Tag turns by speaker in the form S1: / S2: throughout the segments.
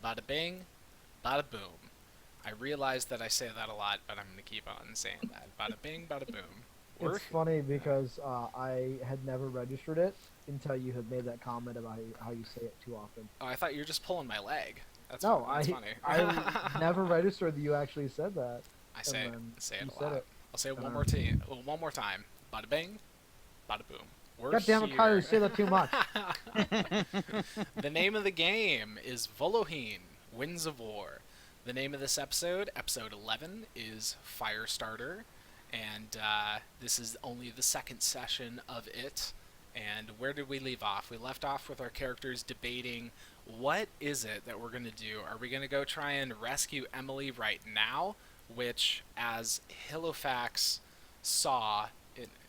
S1: Bada bing, bada boom. I realize that I say that a lot, but I'm gonna keep on saying that. Bada bing, bada boom.
S2: It's
S1: We're
S2: funny because I had never registered it until you had made that comment about how you say it too often.
S1: Oh, I thought you were just pulling my leg. That's
S2: No,
S1: that's
S2: I
S1: funny.
S2: I never registered that you actually said that,
S1: I
S2: and
S1: say
S2: then
S1: say it
S2: you
S1: a
S2: said
S1: lot.
S2: it.
S1: I'll say it
S2: And
S1: one more time. One more time. Bada bing, bada boom. We're
S2: God damn it, Kyle, you
S1: here.
S2: say that too much.
S1: The name of the game is Volohin, Winds of War. The name of this episode, episode 11, is Firestarter, and this is only the second session of it. And where did we leave off? We left off with our characters debating what is it that we're going to do? Are we going to go try and rescue Emily right now? Which, as Halifax saw,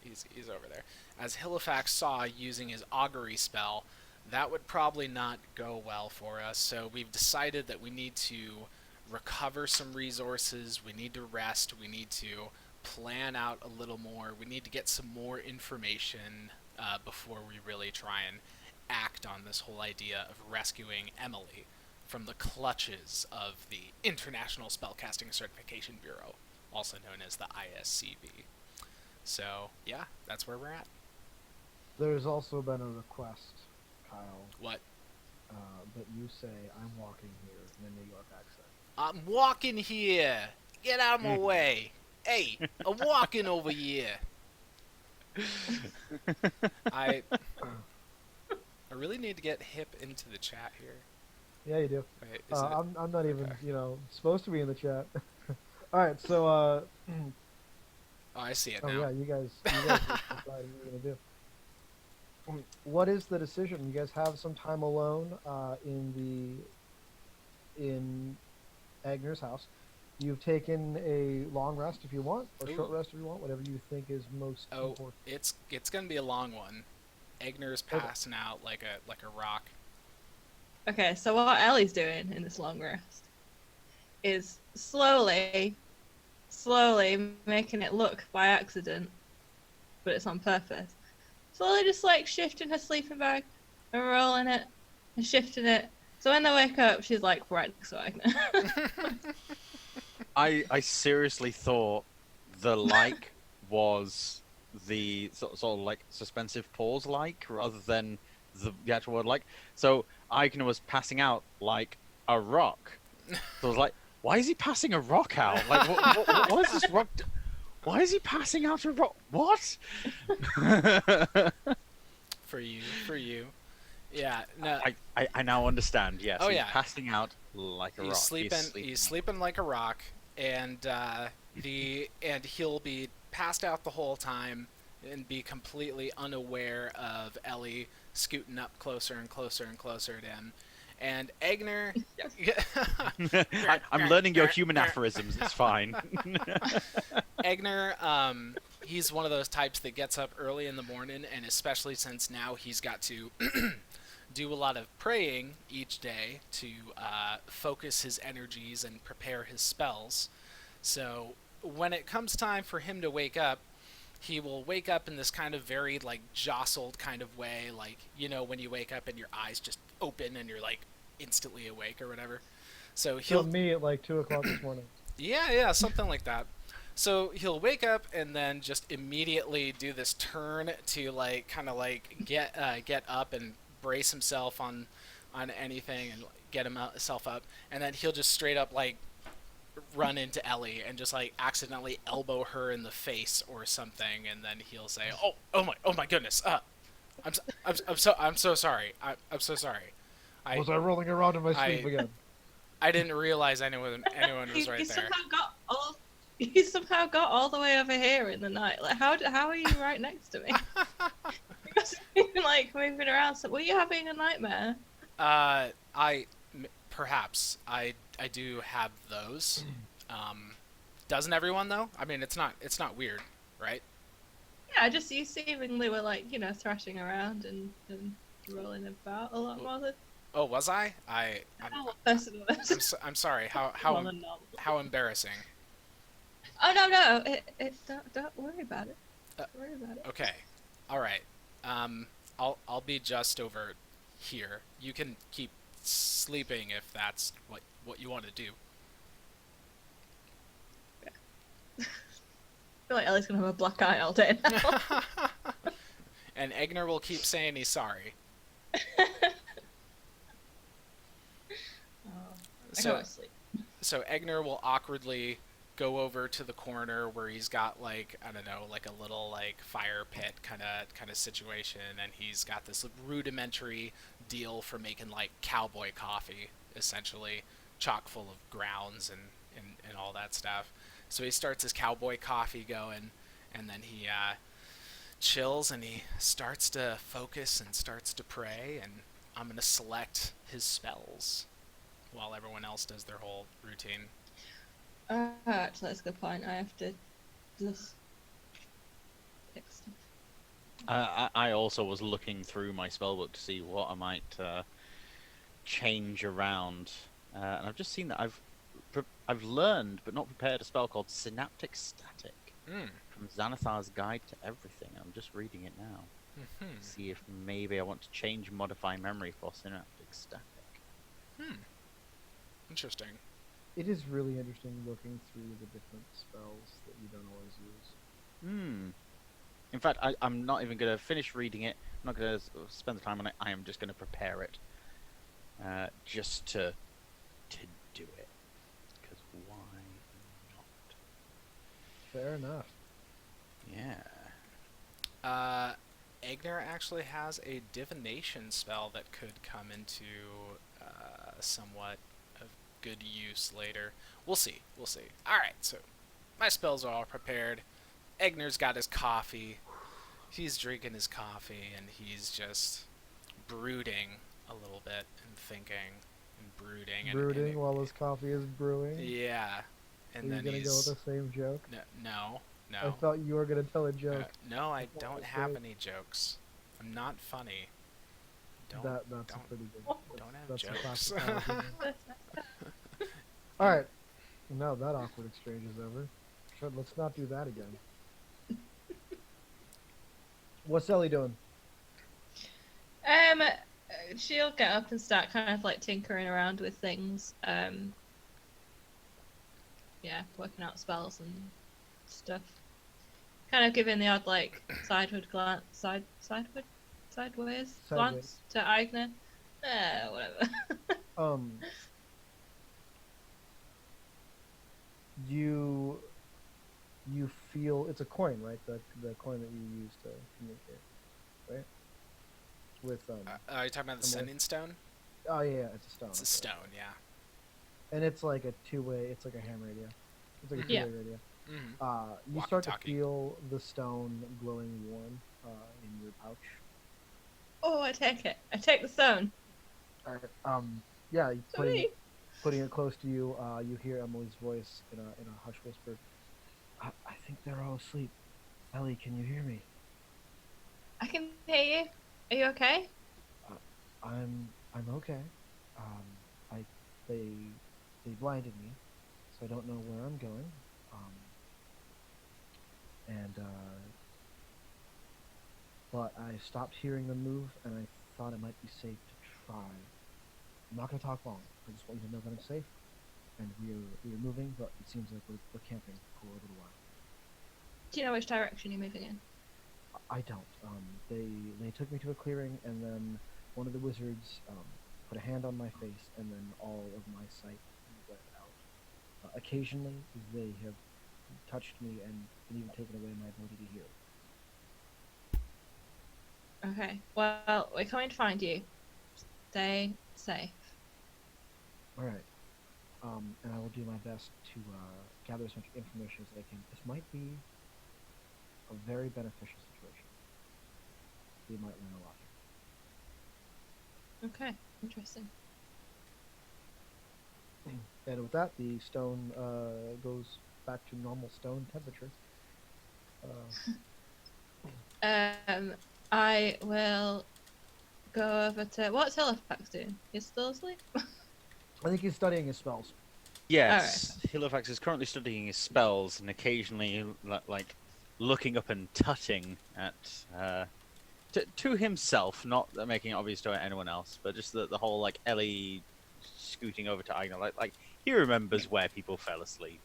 S1: he's over there, as Halifax saw using his augury spell, that would probably not go well for us. So we've decided that we need to recover some resources, we need to rest, we need to plan out a little more, we need to get some more information before we really try and act on this whole idea of rescuing Emily from the clutches of the International Spellcasting Certification Bureau, also known as the ISCB. So, yeah, that's where we're at.
S2: There's also been a request, Kyle,
S1: What?
S2: that you say I'm walking here in a New York accent.
S1: I'm walking here. Get out of my way. Hey, I'm walking over here. I I really need to get hip into the chat here.
S2: Yeah, you do.
S1: Wait, is it
S2: I'm not even
S1: okay?
S2: supposed to be in the chat. All right, so
S1: Oh, I see it
S2: oh
S1: now.
S2: yeah, you guys decide what you're gonna do. What is the decision? You guys have some time alone in Agner's house. You've taken a long rest if you want, or short
S1: Ooh.
S2: rest if you want, whatever you think is most
S1: Oh,
S2: important.
S1: it's gonna be a long one. Egner's
S2: Okay.
S1: passing out like a rock.
S3: Okay, so what Ellie's doing in this long rest is slowly making it look by accident, but it's on purpose. Slowly just like shifting her sleeping bag and rolling it and shifting it. So when they wake up, she's like right next to Agner.
S4: I seriously thought the like was the sort of like suspensive pause like rather than the actual word like. So Aigner was passing out like a rock. So I was like, why is he passing a rock out? Like, what is this rock? Why is he passing out a rock? What?
S1: For you. Yeah, no.
S4: I now understand. Yes,
S1: Oh
S4: he's
S1: yeah.
S4: passing out like a rock.
S1: He's sleeping like a rock, and and he'll be passed out the whole time and be completely unaware of Ellie scooting up closer and closer and closer to him. And Egner,
S4: I'm learning your human aphorisms. It's fine.
S1: Egner, he's one of those types that gets up early in the morning, and especially since now he's got to do a lot of praying each day to focus his energies and prepare his spells. So when it comes time for him to wake up, he will wake up in this kind of very like jostled kind of way, like when you wake up and your eyes just open and you're like instantly awake or whatever. So
S2: So
S1: he'll
S2: me at like 2 o'clock this morning.
S1: yeah, something like that. So he'll wake up and then just immediately do this turn to like kind of like get up and brace himself on anything and get himself up, and then he'll just straight up like run into Ellie and just like accidentally elbow her in the face or something, and then he'll say, oh my goodness, I'm so sorry, I'm so sorry.
S2: Was I rolling around in my sleep
S1: I
S2: again?
S1: I didn't realize anyone was right
S3: you
S1: there.
S3: somehow got all. You somehow got all the way over here in the night. Like, how are you right next to me? You must have been like moving around. So, were you having a nightmare?
S1: Perhaps I do have those. Doesn't everyone though? I mean, it's not weird, right?
S3: Yeah, just you seemingly were like thrashing around and rolling about a lot more than
S1: Oh, was I?
S3: a normal person would.
S1: I'm sorry. How
S3: More than normal.
S1: how embarrassing.
S3: Oh no, don't worry about it.
S1: Uh,
S3: Don't worry about it.
S1: Okay, all right. I'll be just over here. You can keep sleeping if that's what you want to do.
S3: I feel like Ellie's gonna have a black eye all day now.
S1: And Egner will keep saying he's sorry.
S3: I go to sleep.
S1: So Egner will awkwardly go over to the corner where he's got like, I don't know, like a little like fire pit kind of situation, and he's got this rudimentary deal for making like cowboy coffee, essentially chock full of grounds and all that stuff. So he starts his cowboy coffee going, and then he chills and he starts to focus and starts to pray, and I'm gonna select his spells while everyone else does their whole routine.
S3: Actually, that's a good point. I have to just pick stuff.
S4: I also was looking through my spellbook to see what I might change around, and I've just seen that I've learned but not prepared a spell called Synaptic Static from Xanathar's Guide to Everything. I'm just reading it now. See if maybe I want to change modify memory for Synaptic Static.
S1: Interesting.
S2: It is really interesting looking through the different spells that you don't always use.
S4: In fact, I'm not even going to finish reading it. I'm not going to spend the time on it. I am just going to prepare it. Just to do it. Because why not?
S2: Fair enough.
S4: Yeah.
S1: Egner actually has a divination spell that could come into somewhat of good use later. We'll see. Alright, so my spells are all prepared. Egner's got his coffee. He's drinking his coffee, and he's just brooding a little bit and thinking and brooding.
S2: Brooding while his coffee is brewing?
S1: Yeah. And
S2: Are you
S1: then
S2: gonna
S1: he's...
S2: go with the same joke?
S1: No.
S2: I thought you were gonna tell a joke.
S1: No, I
S2: thought
S1: don't
S2: it was
S1: have
S2: great.
S1: any jokes. I'm not funny.
S2: That's
S1: don't-
S2: pretty good.
S1: don't have
S2: That's a
S1: jokes.
S2: classic comedy. Alright. Now that awkward exchange is over. Sure, let's not do that again. What's Ellie doing?
S3: She'll get up and start kind of like tinkering around with things. Yeah, working out spells and stuff. Kind of giving the odd like sideways glance to Agner. Whatever.
S2: You feel it's a coin, right? The coin that you use to communicate, right? With
S1: Are you talking about the
S2: Somewhere.
S1: sending stone?
S2: oh yeah, it's a stone.
S1: It's a
S2: okay.
S1: stone, yeah.
S2: And it's like a two-way. It's like a ham radio. It's like a
S3: Yeah.
S2: two-way radio.
S1: Mm-hmm.
S2: You start to
S1: Walkie-talkie.
S2: feel the stone glowing warm in your pouch.
S3: Oh, I take it. I take the stone.
S2: Alright. Yeah. You
S3: Sorry.
S2: putting it close to you, you hear Emily's voice in a hushed whisper. I think they're all asleep. Ellie, can you hear me?
S3: I can hear you. Are you okay?
S2: I'm okay. They blinded me, so I don't know where I'm going. But I stopped hearing them move, and I thought it might be safe to try. I'm not gonna talk long. I just want you to know that I'm safe, and we're moving, but it seems like we're camping for a little while.
S3: Do you know which direction you're moving in?
S2: I don't. They took me to a clearing, and then one of the wizards put a hand on my face, and then all of my sight went out. Occasionally, they have touched me and even taken away my ability to hear.
S3: Okay. Well, we're coming to find you. Stay safe.
S2: All right. And I will do my best to gather as much information as I can. This might be a very beneficial situation. We might learn a lot here.
S3: Okay. Interesting.
S2: And with that, the stone goes back to normal stone temperature.
S3: I will go over to... What's Halifax doing? He's still asleep?
S2: I think he's studying his spells.
S4: Yes, Halifax is currently studying his spells and occasionally like looking up and tutting at to himself, not making it obvious to anyone else, but just the whole like Ellie scooting over to Agner, like he remembers where people fell asleep.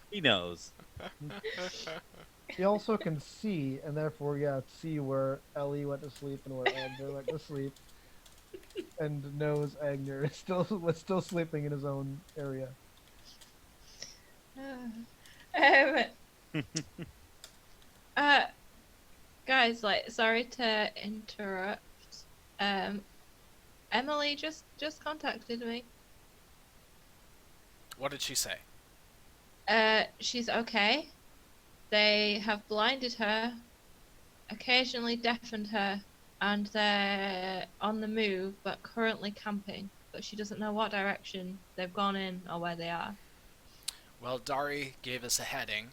S4: He knows.
S2: He also can see, and therefore, yeah, see where Ellie went to sleep and where Agner went to sleep, and knows Agner is was still sleeping in his own area.
S3: Uh, guys, like, sorry to interrupt. Emily just contacted me.
S1: What did she say?
S3: She's okay. They have blinded her, occasionally deafened her, and they're on the move, but currently camping. But she doesn't know what direction they've gone in or where they are.
S1: Well, Dari gave us a heading,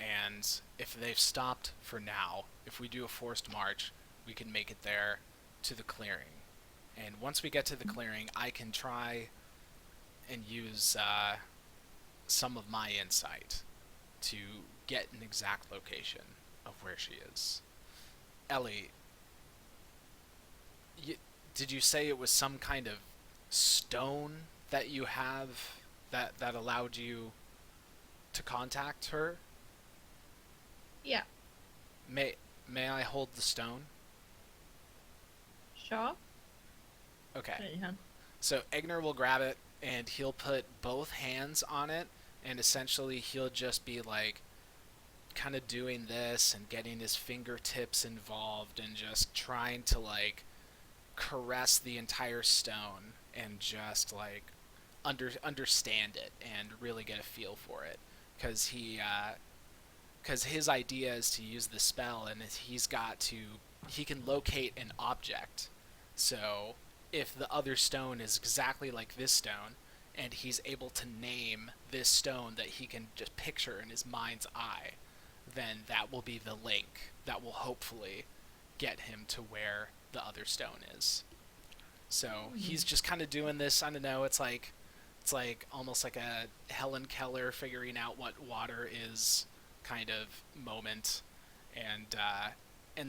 S1: and if they've stopped for now, if we do a forced march, we can make it there to the clearing. And once we get to the clearing, I can try and use some of my insight to get an exact location of where she is. Ellie, did you say it was some kind of stone that you have that allowed you to contact her?
S3: Yeah,
S1: May I hold the stone?
S3: sure.
S1: Okay.
S3: Put it in your hand.
S1: So Egner will grab it and he'll put both hands on it, and essentially he'll just be like kind of doing this and getting his fingertips involved and just trying to like caress the entire stone and just like understand it and really get a feel for it, because his idea is to use the spell, and he can locate an object. So if the other stone is exactly like this stone, and he's able to name this stone that he can just picture in his mind's eye, then that will be the link that will hopefully get him to where the other stone is. So he's just kind of doing this. I don't know. It's like almost like a Helen Keller figuring out what water is kind of moment, and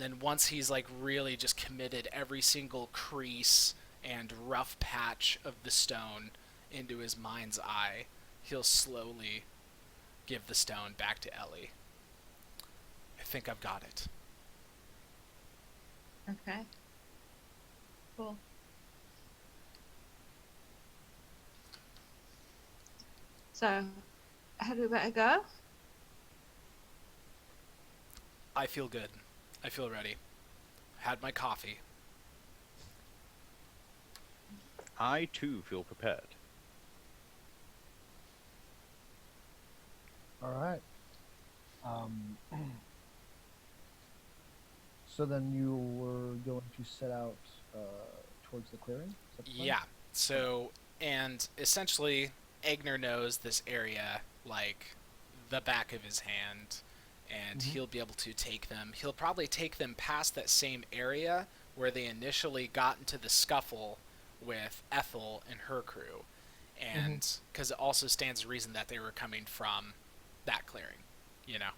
S1: then once he's like really just committed every single crease and rough patch of the stone into his mind's eye, he'll slowly give the stone back to Ellie. I think I've got it.
S3: Okay. Cool. So, had we better go?
S1: I feel good. I feel ready. Had my coffee.
S4: I too feel prepared.
S2: All right. So then you were going to set out towards the clearing? Is that the plan?
S1: Yeah. So, and essentially, Egner knows this area like the back of his hand, and he'll be able to take them. He'll probably take them past that same area where they initially got into the scuffle with Ethel and her crew, and because it also stands to reason that they were coming from that clearing, you know.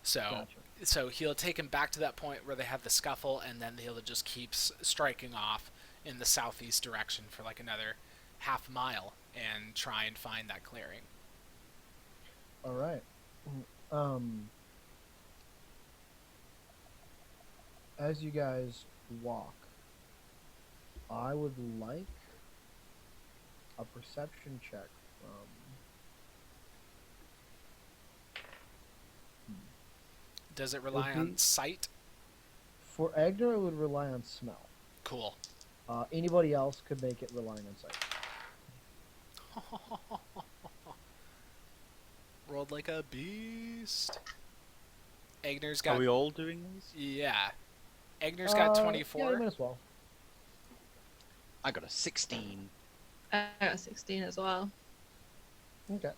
S1: So,
S2: Gotcha.
S1: so he'll take him back to that point where they have the scuffle, and then he'll just keep striking off in the southeast direction for like another half mile and try and find that clearing.
S2: All right. As you guys walk, I would like a perception check from.
S1: Does it rely on sight?
S2: For Agner, it would rely on smell.
S1: Cool.
S2: Anybody else could make it relying on sight.
S1: Rolled like a beast. Egner's
S4: Are
S1: got.
S4: we all doing this?
S1: Yeah. Egner's got
S2: Yeah,
S1: 24.
S2: you might as well.
S4: I got a 16.
S3: I got 16 as well.
S2: Okay.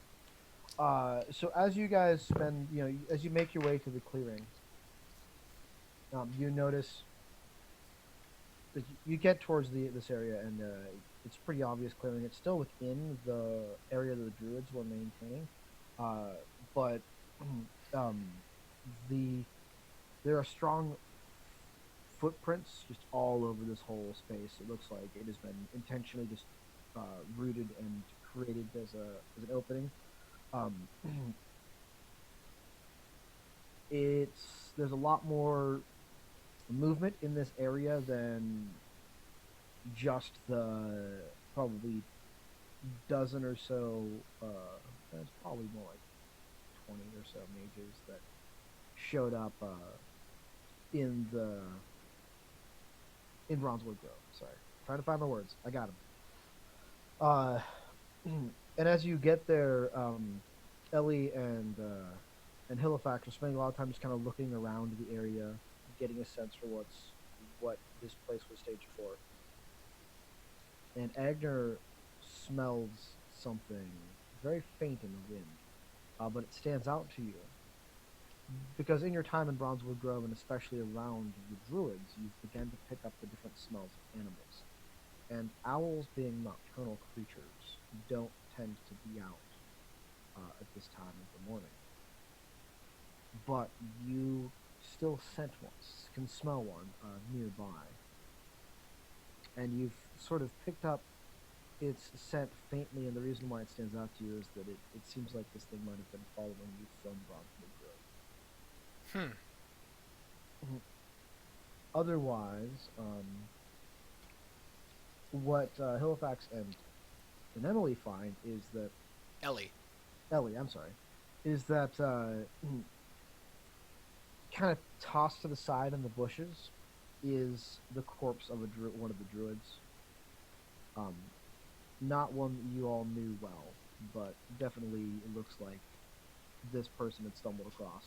S2: So as you guys spend, as you make your way to the clearing, you notice that you get towards this area, and it's pretty obvious clearing. It's still within the area that the druids were maintaining, but there are strong footprints just all over this whole space. It looks like it has been intentionally just rooted and created as an opening. Um, there's a lot more movement in this area than just the probably dozen or so. There's probably more like 20 or so mages that showed up in Bronzewood Grove. Sorry, trying to find my words. I got them. And as you get there, Ellie and Halifax are spending a lot of time just kind of looking around the area, getting a sense for what this place was staged for. And Agner smells something very faint in the wind, but it stands out to you because in your time in Bronzewood Grove, and especially around the druids, you've begun to pick up the different smells of animals. And owls, being nocturnal creatures, don't tend to be out at this time of the morning. But you still can smell one nearby. And you've sort of picked up its scent faintly, and the reason why it stands out to you is that it seems like this thing might have been following you from Bronzewood Grove. Otherwise, what Halifax and Emily find is that
S1: Ellie,
S2: I'm sorry, is that kind of tossed to the side in the bushes is the corpse of one of the druids. Not one that you all knew well, but definitely it looks like this person had stumbled across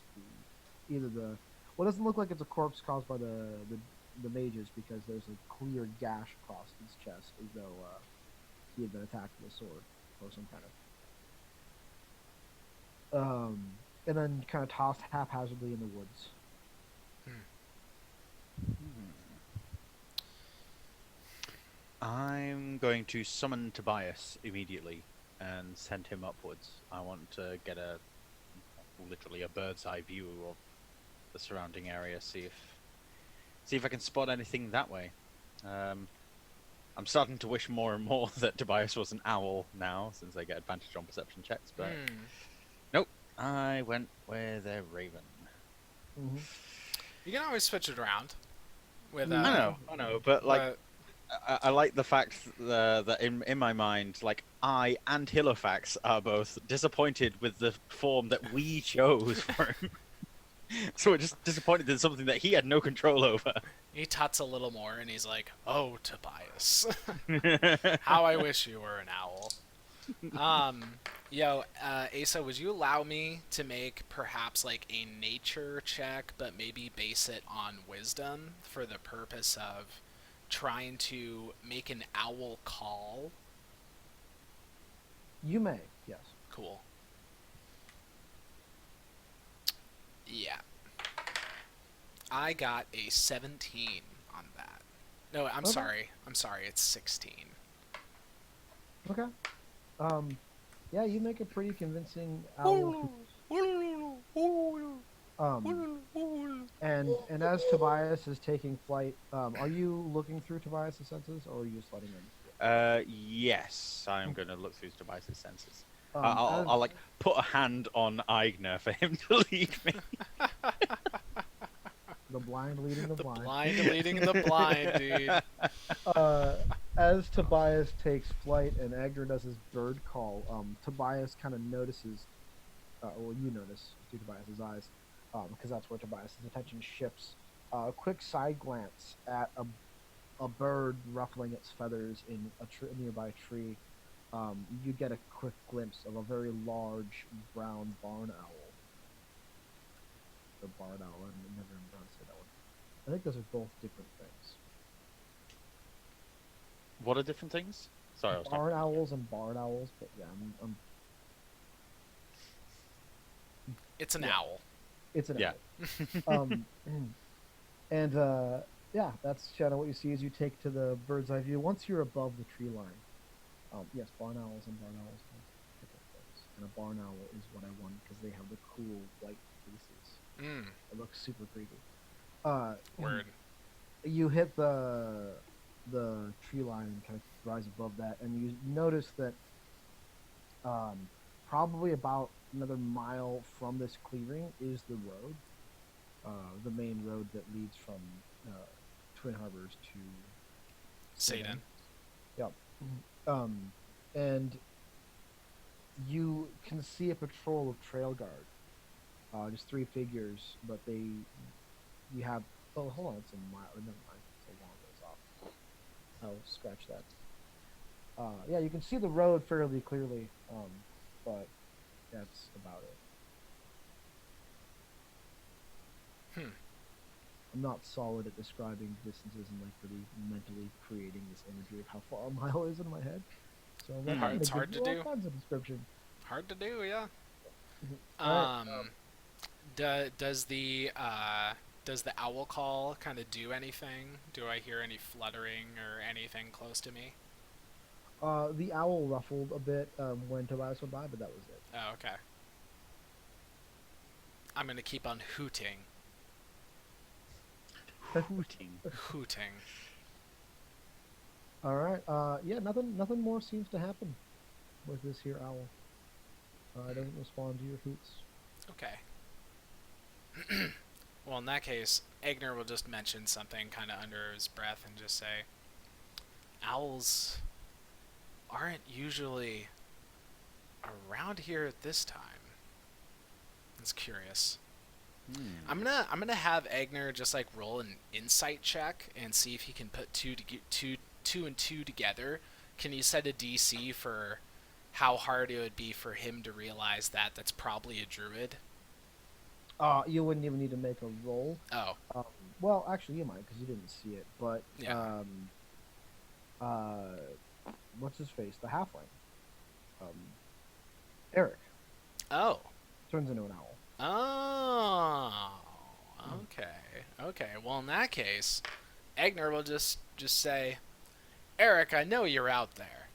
S2: well, it doesn't look like it's a corpse caused by the mages, because there's a clear gash across his chest as though he had been attacked with a sword or some kind of and then kind of tossed haphazardly in the woods.
S4: I'm going to summon Tobias immediately and send him upwards. I want to get literally a bird's eye view of the surrounding area, see if I can spot anything that way. I'm starting to wish more and more that Tobias was an owl now, since I get advantage on perception checks, but nope, I went with a raven.
S1: You can always switch it around. With
S4: I know, but like, I like the fact that in my mind, like, I and Halifax are both disappointed with the form that we chose for him. So we're just disappointed in something that he had no control over.
S1: He tuts a little more, and he's like, "Oh, Tobias, how I wish you were an owl." Asa, would you allow me to make perhaps like a nature check, but maybe base it on wisdom for the purpose of trying to make an owl call?
S2: You may, yes.
S1: Cool. Yeah. I got a 17 on that. No, I'm sorry. It's 16.
S2: Okay. Yeah, you make a pretty convincing owl. And as Tobias is taking flight, are you looking through Tobias' senses, or are you just letting him?
S4: Yes, I'm going to look through Tobias' senses. I'll like put a hand on Aigner for him to lead me.
S2: The blind leading the blind.
S1: The blind leading the blind, dude.
S2: As Tobias takes flight and Agner does his bird call, Tobias kind of notices, you notice through Tobias' eyes, because that's where Tobias' attention shifts. A quick side glance at a bird ruffling its feathers in a nearby tree. You get a quick glimpse of a very large brown barn owl. The barn owl, I never remember how to say that one. I think those are both different things.
S4: What are different things? Sorry, I was
S2: barn owls and barn owls, but yeah, I'm
S1: It's an owl.
S2: It's an owl. Yeah, that's kind of what you see as you take to the bird's eye view. Once you're above the tree line, yes, barn owls and barn owls are different things. And a barn owl is what I want because they have the cool white faces. It looks super creepy.
S1: Word.
S2: You hit the tree line and kind of rise above that, and you notice that probably about another mile from this clearing is the road, the main road that leads from Twin Harbors to
S1: Satan.
S2: Yep. And you can see a patrol of trail guard. Just three figures, but you have. Oh, hold on, it's a mile. Never mind, it's a long ways off. I'll scratch that. Yeah, you can see the road fairly clearly, but that's about it.
S1: Hmm.
S2: I'm not solid at describing distances and like really mentally creating this imagery of how far a mile is in my head. So I'm
S1: Hard- it's
S2: give
S1: hard to
S2: you all
S1: do.
S2: kinds of description.
S1: Hard to do, yeah.
S2: Alright,
S1: Does the owl call kind of do anything? Do I hear any fluttering or anything close to me?
S2: the owl ruffled a bit when Tobias went by, but that was it.
S1: Oh, okay. I'm gonna keep on hooting.
S4: Hooting.
S1: Hooting.
S2: All right. Yeah. Nothing more seems to happen with this here owl. It doesn't respond to your hoots.
S1: Okay. Well, in that case, Egner will just mention something kind of under his breath and just say, owls aren't usually around here at this time. That's curious. I'm gonna have Egner just like roll an insight check and see if he can put two and two together. Can you set a DC for how hard it would be for him to realize that that's probably a druid?
S2: You wouldn't even need to make a roll.
S1: Oh,
S2: Well, actually, you might because you didn't see it. But
S1: Yeah.
S2: What's his face? The halfling. Eric
S1: oh,
S2: turns into an owl.
S1: oh. Okay. Well, in that case, Egner will just say, Eric, I know you're out there.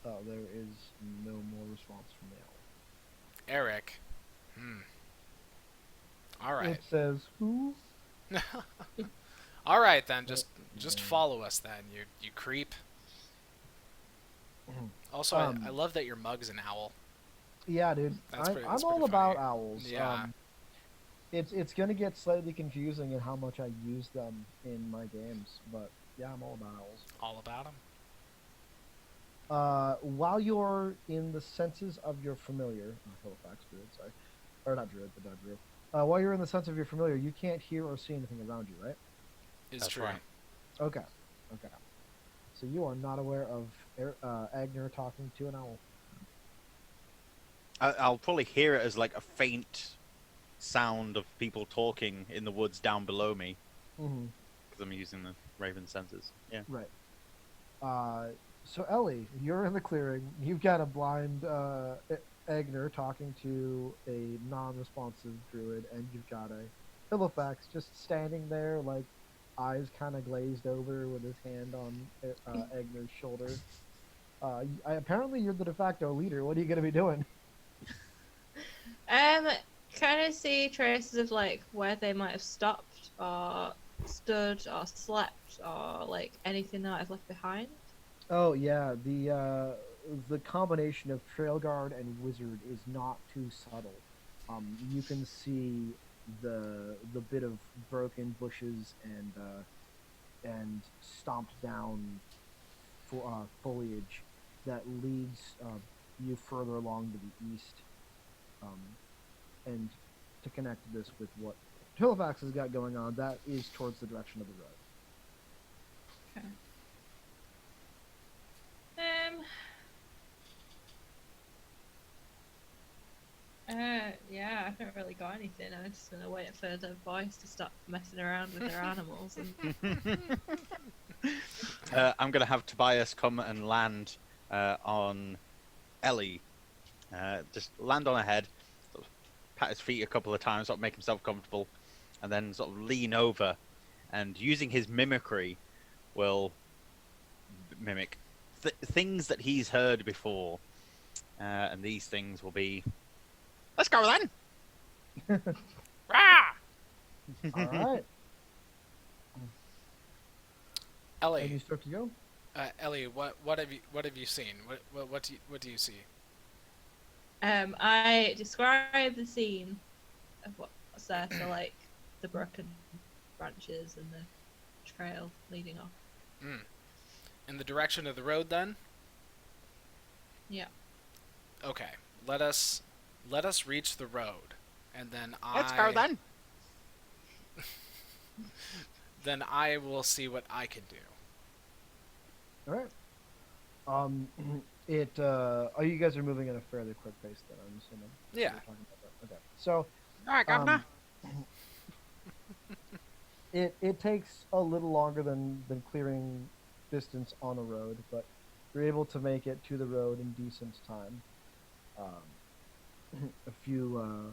S2: There is no more response from the owl.
S1: Eric. All right.
S2: It says who?
S1: All right then. Just follow us then. You creep. Also, I love that your mug's an owl.
S2: Yeah, dude.
S1: That's
S2: I'm
S1: pretty
S2: all about
S1: funny.
S2: owls.
S1: Yeah.
S2: It's gonna get slightly confusing in how much I use them in my games, but yeah, I'm all about owls.
S1: All about him.
S2: While you're in the senses of your familiar, Halifax druid, sorry, or not druid, but not druid. While you're in the sense of your familiar, you can't hear or see anything around you, right?
S1: Is
S4: That's
S1: true.
S4: right.
S2: Okay. So you are not aware of Agner talking to an owl.
S4: I'll probably hear it as like a faint sound of people talking in the woods down below me
S2: Mm-hmm.
S4: because I'm using the raven senses. Yeah.
S2: Right. So Ellie, you're in the clearing. You've got a blind Agner talking to a non-responsive druid, and you've got a Halifax just standing there, like eyes kind of glazed over, with his hand on Agner's shoulder. Apparently, you're the de facto leader. What are you gonna be doing?
S3: Kind of see traces of like where they might have stopped or stood or slept or like anything that I've left behind.
S2: Oh yeah, the combination of trail guard and wizard is not too subtle. You can see the bit of broken bushes and stomped down foliage that leads you further along to the east. And to connect this with what Halifax has got going on, that is towards the direction of the road.
S3: Okay. Yeah, I haven't really got anything. I'm just gonna wait for the boys to stop messing around with their animals. And...
S4: I'm gonna have Tobias come and land on Ellie. Just land on her head, sort of pat his feet a couple of times, sort of make himself comfortable, and then sort of lean over, and using his mimicry, will mimic things that he's heard before, and these things will be, "Let's go then."
S1: Rah!
S2: All right. And you
S1: Ellie,
S2: start to go.
S1: Ellie, what have you seen? What do you see?
S3: I describe the scene of what's there, so like the broken branches and the trail leading off.
S1: Mm. In the direction of the road, then.
S3: Yeah.
S1: Okay. Let us reach the road, and then
S4: Let's go then.
S1: then I will see what I can do.
S2: All right. Um, Oh, you guys are moving at a fairly quick pace, then I'm assuming.
S1: Yeah.
S2: We're talking about that. Okay. So,
S4: All right, Governor.
S2: it takes a little longer than clearing distance on a road, but you're able to make it to the road in decent time. A few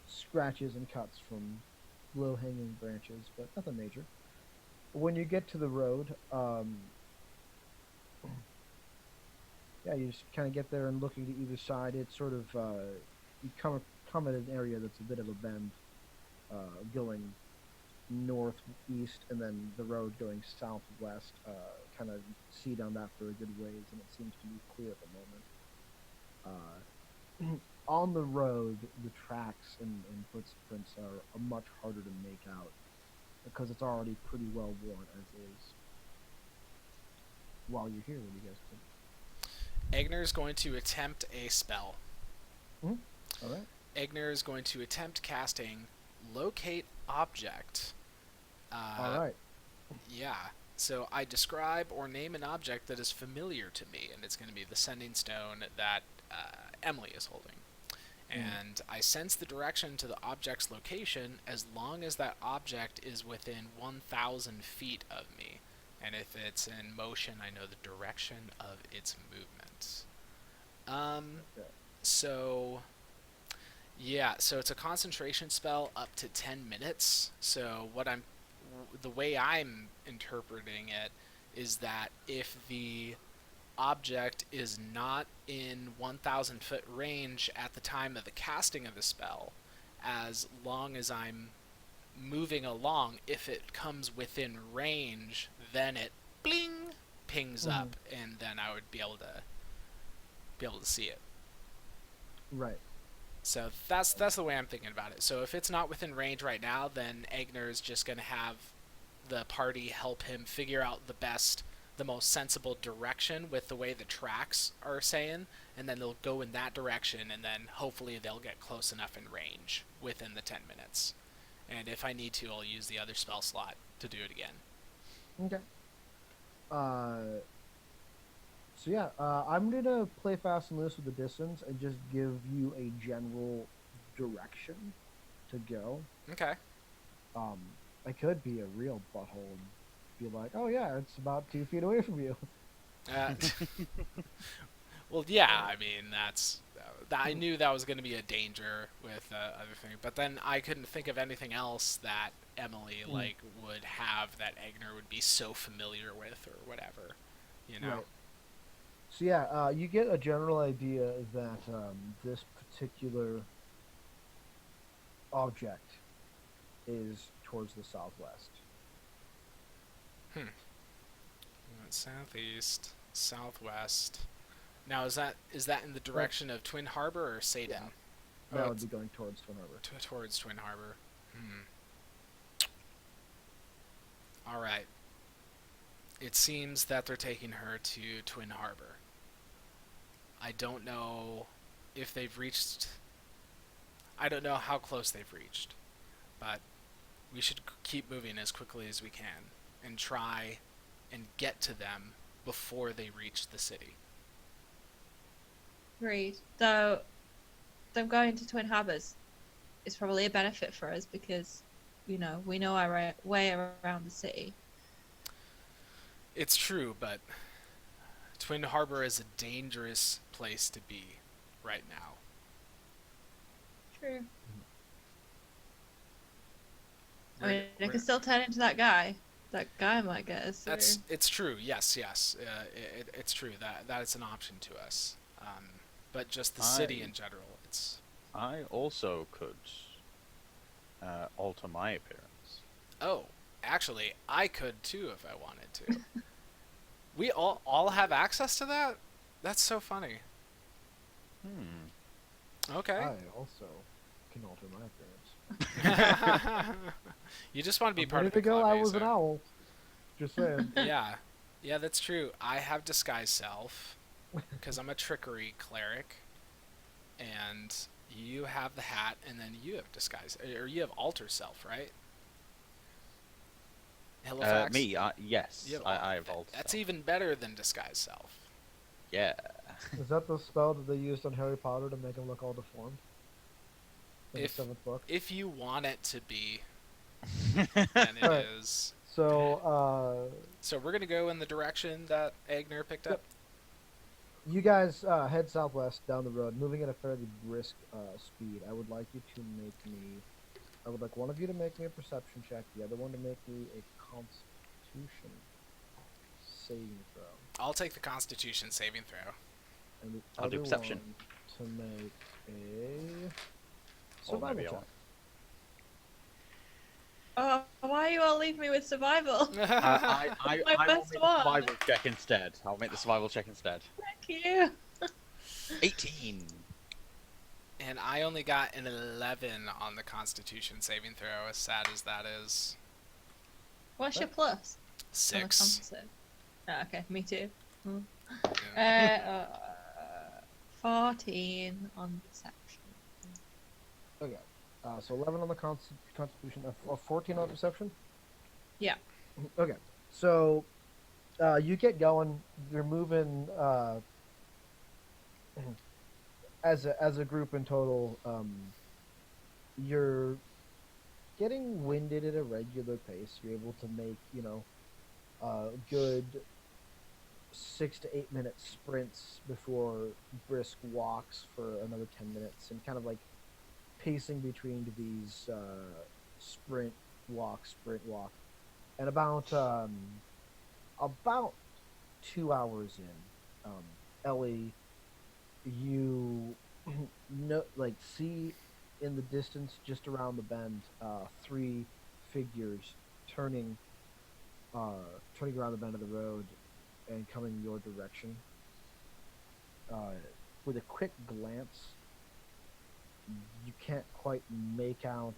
S2: scratches and cuts from low-hanging branches, but nothing major. When you get to the road, yeah, you just kind of get there and looking to either side. It's sort of you come at an area that's a bit of a bend, going northeast, and then the road going southwest. Kind of see down that for a good ways, and it seems to be clear at the moment. On the road, the tracks and footprints are much harder to make out because it's already pretty well worn as is. While you're here, what do you guys think?
S1: Egner is going to attempt a spell.
S2: All right.
S1: Egner is going to attempt casting Locate Object.
S2: All right.
S1: Yeah. So I describe or name an object that is familiar to me, and it's going to be the sending stone that Emily is holding. And I sense the direction to the object's location as long as that object is within 1,000 feet of me. And if it's in motion, I know the direction of its movement.
S2: Okay.
S1: So, yeah, so it's a concentration spell up to 10 minutes. So the way I'm interpreting it is that if the object is not in 1,000 foot range at the time of the casting of the spell, as long as I'm moving along, if it comes within range, then it bling pings up, and then I would be able to see it.
S2: Right.
S1: So that's the way I'm thinking about it. So if it's not within range right now, then Egner is just going to have the party help him figure out the most sensible direction with the way the tracks are saying, and then they'll go in that direction, and then hopefully they'll get close enough in range within the 10 minutes. And if I need to, I'll use the other spell slot to do it again.
S2: Okay. So yeah, I'm gonna play fast and loose with the distance and just give you a general direction to go.
S1: Okay.
S2: I could be a real butthole and be like, "Oh yeah, it's about 2 feet away from you."
S1: Well, yeah, I mean, I knew that was going to be a danger with other thing, but then I couldn't think of anything else that Emily would have that Egner would be so familiar with or whatever, you know.
S2: Right. So yeah, you get a general idea that this particular object is towards the southwest.
S1: Southeast, southwest. Now, is that in the direction of Twin Harbor or Saden?
S2: Yeah.
S1: Oh,
S2: That would be going towards Twin Harbor.
S1: towards Twin Harbor. All right. It seems that they're taking her to Twin Harbor. I don't know if they've reached. I don't know how close they've reached, but we should keep moving as quickly as we can and try and get to them before they reach the city.
S3: Agreed. Though them going to Twin Harbors is probably a benefit for us because, we know our way around the city.
S1: It's true, but Twin Harbor is a dangerous place to be right now.
S3: True. I mean, I can still turn into that guy. That guy might get us through.
S1: It's true. Yes. It's true that is an option to us. But just the city in general, it's.
S4: I also could alter my appearance.
S1: Oh, actually, I could too if I wanted to. We all have access to that? That's so funny. Okay.
S2: I also can alter my appearance.
S1: You just want to be
S2: I'm
S1: part
S2: ready
S1: of the
S2: to go.
S1: club,
S2: I was an
S1: so-
S2: owl. Just saying.
S1: Yeah. Yeah, that's true. I have disguise self because I'm a trickery cleric, and you have the hat, and then you have disguise, or you have alter self, right? Halifax?
S4: Me, yes,
S1: You have
S4: I have alter
S1: That's
S4: self.
S1: even better than disguise self.
S4: Yeah.
S2: Is that the spell that they used on Harry Potter to make him look all deformed? In
S1: If-
S2: the 7th book?
S1: If you want it to be, then it
S2: Alright.
S1: is.
S2: So,
S1: So we're gonna go in the direction that Agner picked up.
S2: you guys head southwest down the road, moving at a fairly brisk speed. I would like one of you to make me a perception check, the other one to make me a constitution saving throw.
S1: I'll take the Constitution saving throw.
S2: And the
S4: I'll do
S2: other
S4: perception.
S2: one to make a
S4: Or
S2: survival
S4: maybe I
S2: check.
S4: won't.
S3: Oh, why you all leave me with survival?
S4: I
S3: My
S4: will
S3: best
S4: make the
S3: one.
S4: survival check instead. I'll make the survival check instead.
S3: Thank you.
S4: 18.
S1: And I only got an 11 on the Constitution saving throw, as sad as that is.
S3: What's your plus? on the
S1: 6.
S3: composite? Oh, okay, me too.
S1: Yeah.
S3: 14 on perception.
S2: Okay. So 11 on the constitution, 14 on perception?
S3: Yeah.
S2: Okay. So you get going. You're moving as a group in total. You're getting winded at a regular pace. You're able to make good 6 to 8 minute sprints before brisk walks for another 10 minutes, and kind of like pacing between these sprint walk, and about 2 hours in, Ellie, you see in the distance just around the bend 3 figures turning around the bend of the road and coming your direction. With a quick glance, you can't quite make out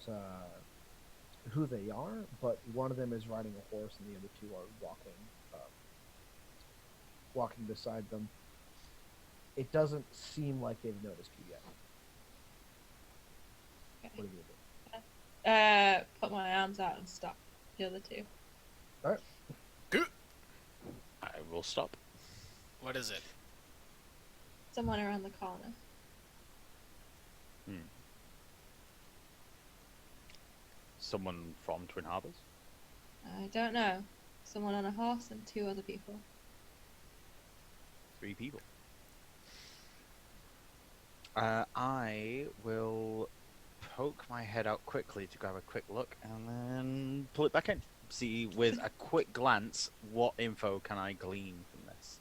S2: who they are, but one of them is riding a horse and the other 2 are walking beside them. It doesn't seem like they've noticed you yet.
S3: Okay.
S2: What are you gonna do?
S3: Put my arms out and stop the other 2.
S4: I will stop.
S1: What is it?
S3: Someone around the corner.
S4: Someone from Twin Harbors?
S3: I don't know. Someone on a horse and 2 other people.
S4: 3 people. I will poke my head out quickly to grab a quick look and then pull it back in. See, with a quick glance, what info can I glean from this?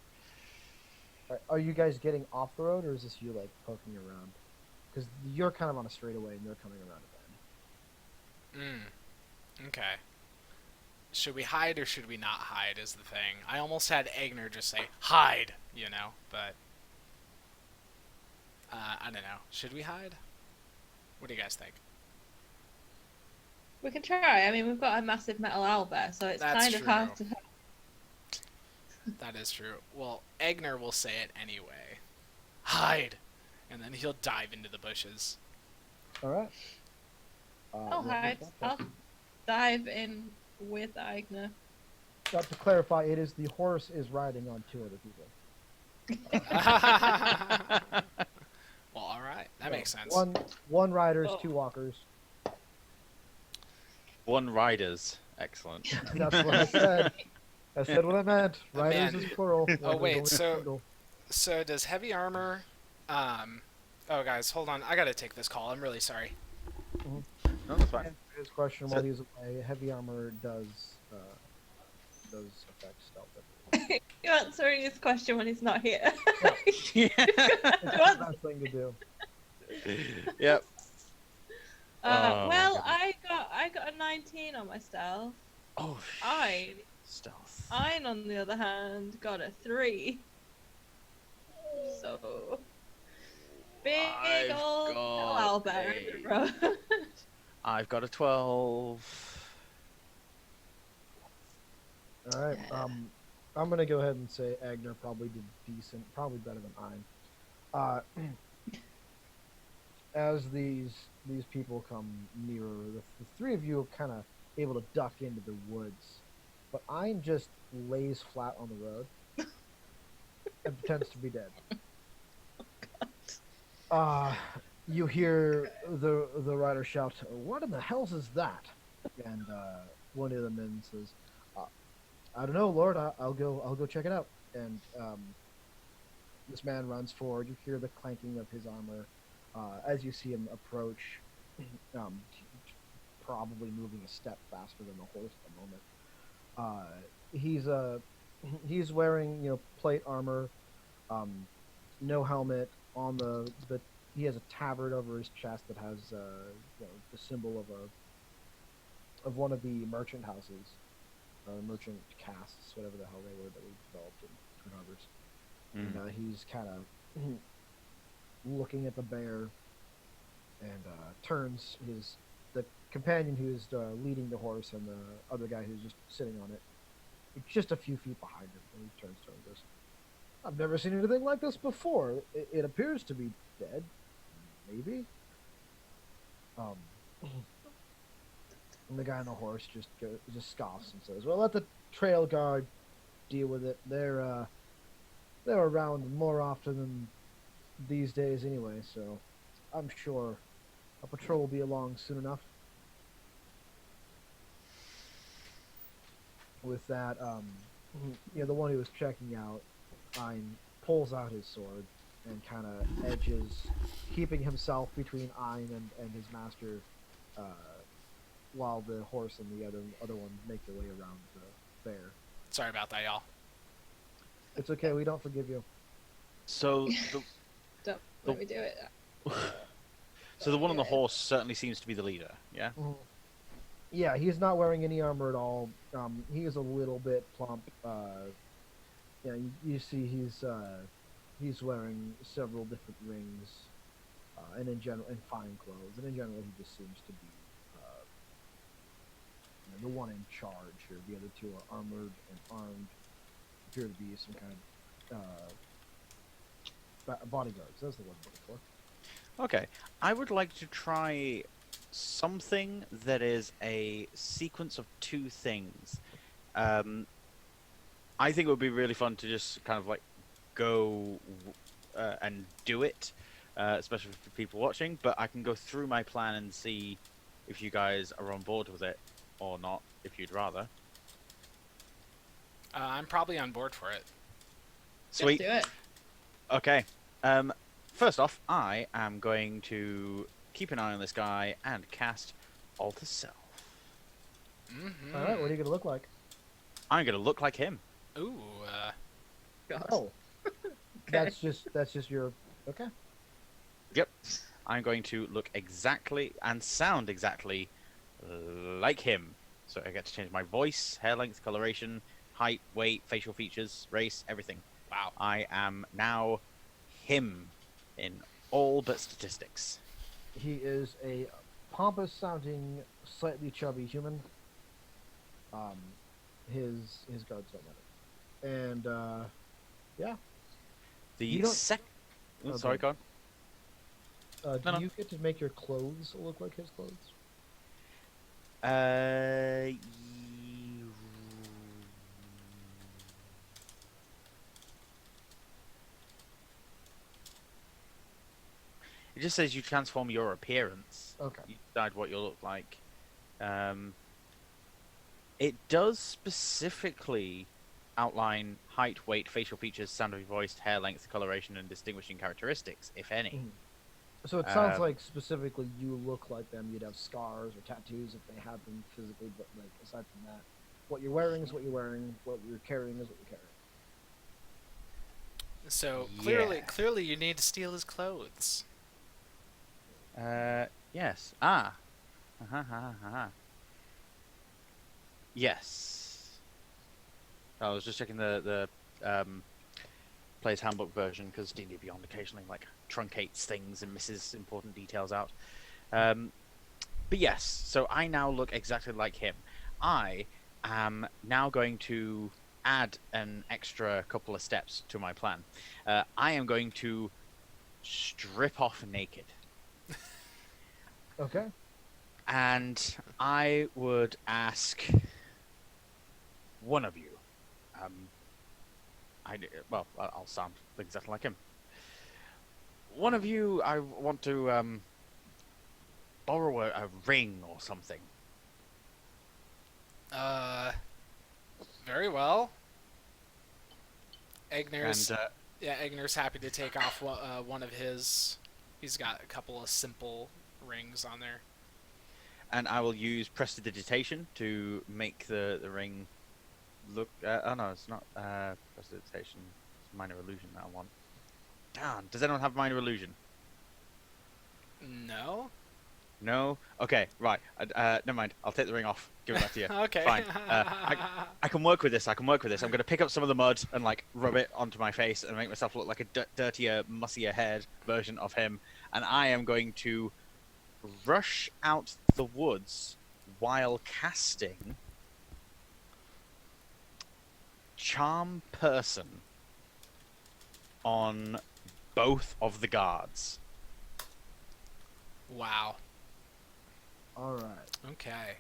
S2: Are you guys getting off the road, or is this you like poking around? Because you're kind of on a straightaway and they're coming around a bend.
S1: Okay. Should we hide or should we not hide is the thing. I almost had Agner just say, hide, but... I don't know. Should we hide? What do you guys think?
S3: We can try. I mean, we've got a massive metal owlbear, so it's
S1: That's
S3: kind of hard to...
S1: That is true. Well, Agner will say it anyway. Hide! And then he'll dive into the bushes.
S2: Alright.
S3: I'll hide. I'll dive in with Agner.
S2: To clarify, it is the horse is riding on 2 other people.
S1: Well, alright. That makes sense.
S2: One riders,
S3: Oh.
S2: 2 walkers.
S4: 1 riders. Excellent.
S2: That's what I said. I said what I meant. Riders
S1: Man.
S2: is plural.
S1: Oh,
S2: riders
S1: wait,
S2: only
S1: so-
S2: single.
S1: So does heavy armor... Oh, guys, hold on. I gotta take this call. I'm really sorry.
S4: No, that's fine.
S2: Answer his question while he's away. Heavy armor does affect stealth.
S3: You're answering his question when he's not here.
S2: It's the best thing to do.
S4: Yep. Oh, my
S3: Well,
S4: goodness.
S3: I got a 19 on my stealth.
S4: Oh,
S3: I
S4: stealth.
S3: Ein, on the other hand, got a 3. So big
S4: I've
S3: old
S4: got
S3: owlbear in the road.
S4: I've got a 12.
S2: All right.
S3: Yeah.
S2: I'm gonna go ahead and say Agner probably did decent, probably better than Ein. Uh, as these people come nearer, the three of you are kind of able to duck into the woods, but Ein just lays flat on the road and pretends to be dead. Uh, you hear the rider shout, "What in the hell's is that?" And one of the men says, "I don't know, Lord. I'll go check it out." And this man runs forward. You hear the clanking of his armor as you see him approach, um, probably moving a step faster than the horse at the moment. He's wearing plate armor, um, no helmet on the. He has a tabard over his chest that has the symbol of one of the merchant houses, merchant castes, whatever the hell they were that we developed in Twin Harbors. And he's kind of looking at the bear and turns the companion who's leading the horse and the other guy who's just sitting on it just a few feet behind him, and he turns to him and goes, "I've never seen anything like this before. It appears to be dead, maybe." Um, and the guy on the horse just scoffs and says, "Well, let the trail guard deal with it. They're around more often than these days anyway, so I'm sure a patrol will be along soon enough." With that, the one who was checking out, Ein pulls out his sword and kind of edges, keeping himself between Ein and his master, while the horse and the other one make their way around the bear.
S1: Sorry about that, y'all.
S2: It's okay, we don't forgive you.
S4: So
S3: Don't let me do it.
S4: so the one on the horse certainly seems to be the leader. Yeah.
S2: Mhm. Yeah, he's not wearing any armor at all. He is a little bit plump. You see he's wearing several different rings, and in general, and fine clothes. And in general, he just seems to be the one in charge. Or the other two are armored and armed. Appear to be some kind of bodyguards. That's the word I'm looking for.
S4: Okay. I would like to try something that is a sequence of two things. I think it would be really fun to just kind of like go and do it, especially for people watching. But I can go through my plan and see if you guys are on board with it or not, if you'd rather.
S1: I'm probably on board for it.
S4: Sweet.
S3: Just do it.
S4: Okay. First off, I am going to keep an eye on this guy and cast Alter Self.
S1: Mm-hmm.
S2: All right, what are you gonna look like?
S4: I'm going to look like him.
S1: Ooh,
S3: God.
S2: Oh, that's just your okay.
S4: Yep. I'm going to look exactly and sound exactly like him. So I get to change my voice, hair length, coloration, height, weight, facial features, race, everything.
S1: wow.
S4: I am now him in all but statistics.
S2: He is a pompous-sounding, slightly chubby human. His guards don't matter, and yeah.
S4: The
S2: You don't-
S4: second.
S2: Oh,
S4: Sorry,
S2: go
S4: go on.
S2: Do
S4: No.
S2: you get to make your clothes look like his clothes?
S4: Uh, It just says you transform your appearance.
S2: Okay.
S4: You decide what you'll look like. It does specifically outline height, weight, facial features, sound of your voice, hair length, coloration, and distinguishing characteristics, if any.
S2: Mhm. So it sounds
S4: Um,
S2: like specifically you look like them. You'd have scars or tattoos if they had them physically, but like aside from that, what you're wearing is what you're wearing. What you're carrying is what you're carrying.
S1: So
S4: Yeah.
S1: clearly, you need to steal his clothes.
S4: Yes. Yes. I was just checking the player's handbook version because D&D Beyond occasionally like truncates things and misses important details out. But yes, so I now look exactly like him. I am now going to add an extra couple of steps to my plan. I am going to strip off naked.
S2: Okay.
S4: And I would ask one of you. I'll sound exactly like him. One of you, I want to borrow a ring or something.
S1: Very well. Egner's
S4: And
S1: Egner's happy to take off one of his. He's got a couple of simple rings on there.
S4: and I will use prestidigitation to make the ring look. Oh no, it's not prestidigitation. It's minor illusion that I want. Darn. Does anyone have minor illusion?
S1: No.
S4: No. Okay. Right. Never mind. I'll take the ring off. Give it back to you.
S1: Okay.
S4: Fine. I can work with this. I'm going to pick up some of the mud and like rub it onto my face and make myself look like a dirtier, mussier haired version of him. And I am going to rush out the woods while casting Charm Person on both of the guards.
S1: Wow.
S2: All right.
S1: Okay.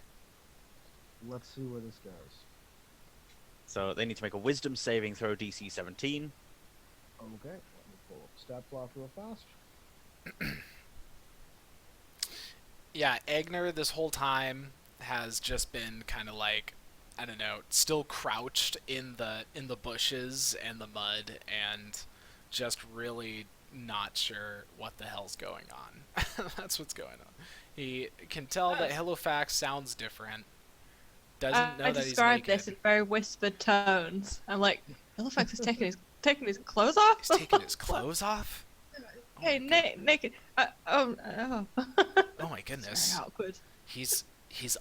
S2: Let's see where this goes.
S4: So they need to make a Wisdom saving throw DC 17.
S2: Okay. Let me pull up stat block real fast.
S1: Yeah, Egner this whole time has just been kind of like, I don't know, still crouched in the bushes and the mud and just really not sure what the hell's going on. That's what's going on. He can tell that Halifax sounds different. Doesn't know
S3: I
S1: that he's
S3: described
S1: naked.
S3: this in very whispered tones. I'm like, Halifax is taking his clothes off.
S1: He's taking his clothes off?
S3: Hey, naked. Oh.
S1: Oh my
S3: It's
S1: goodness.
S3: very awkward.
S1: He's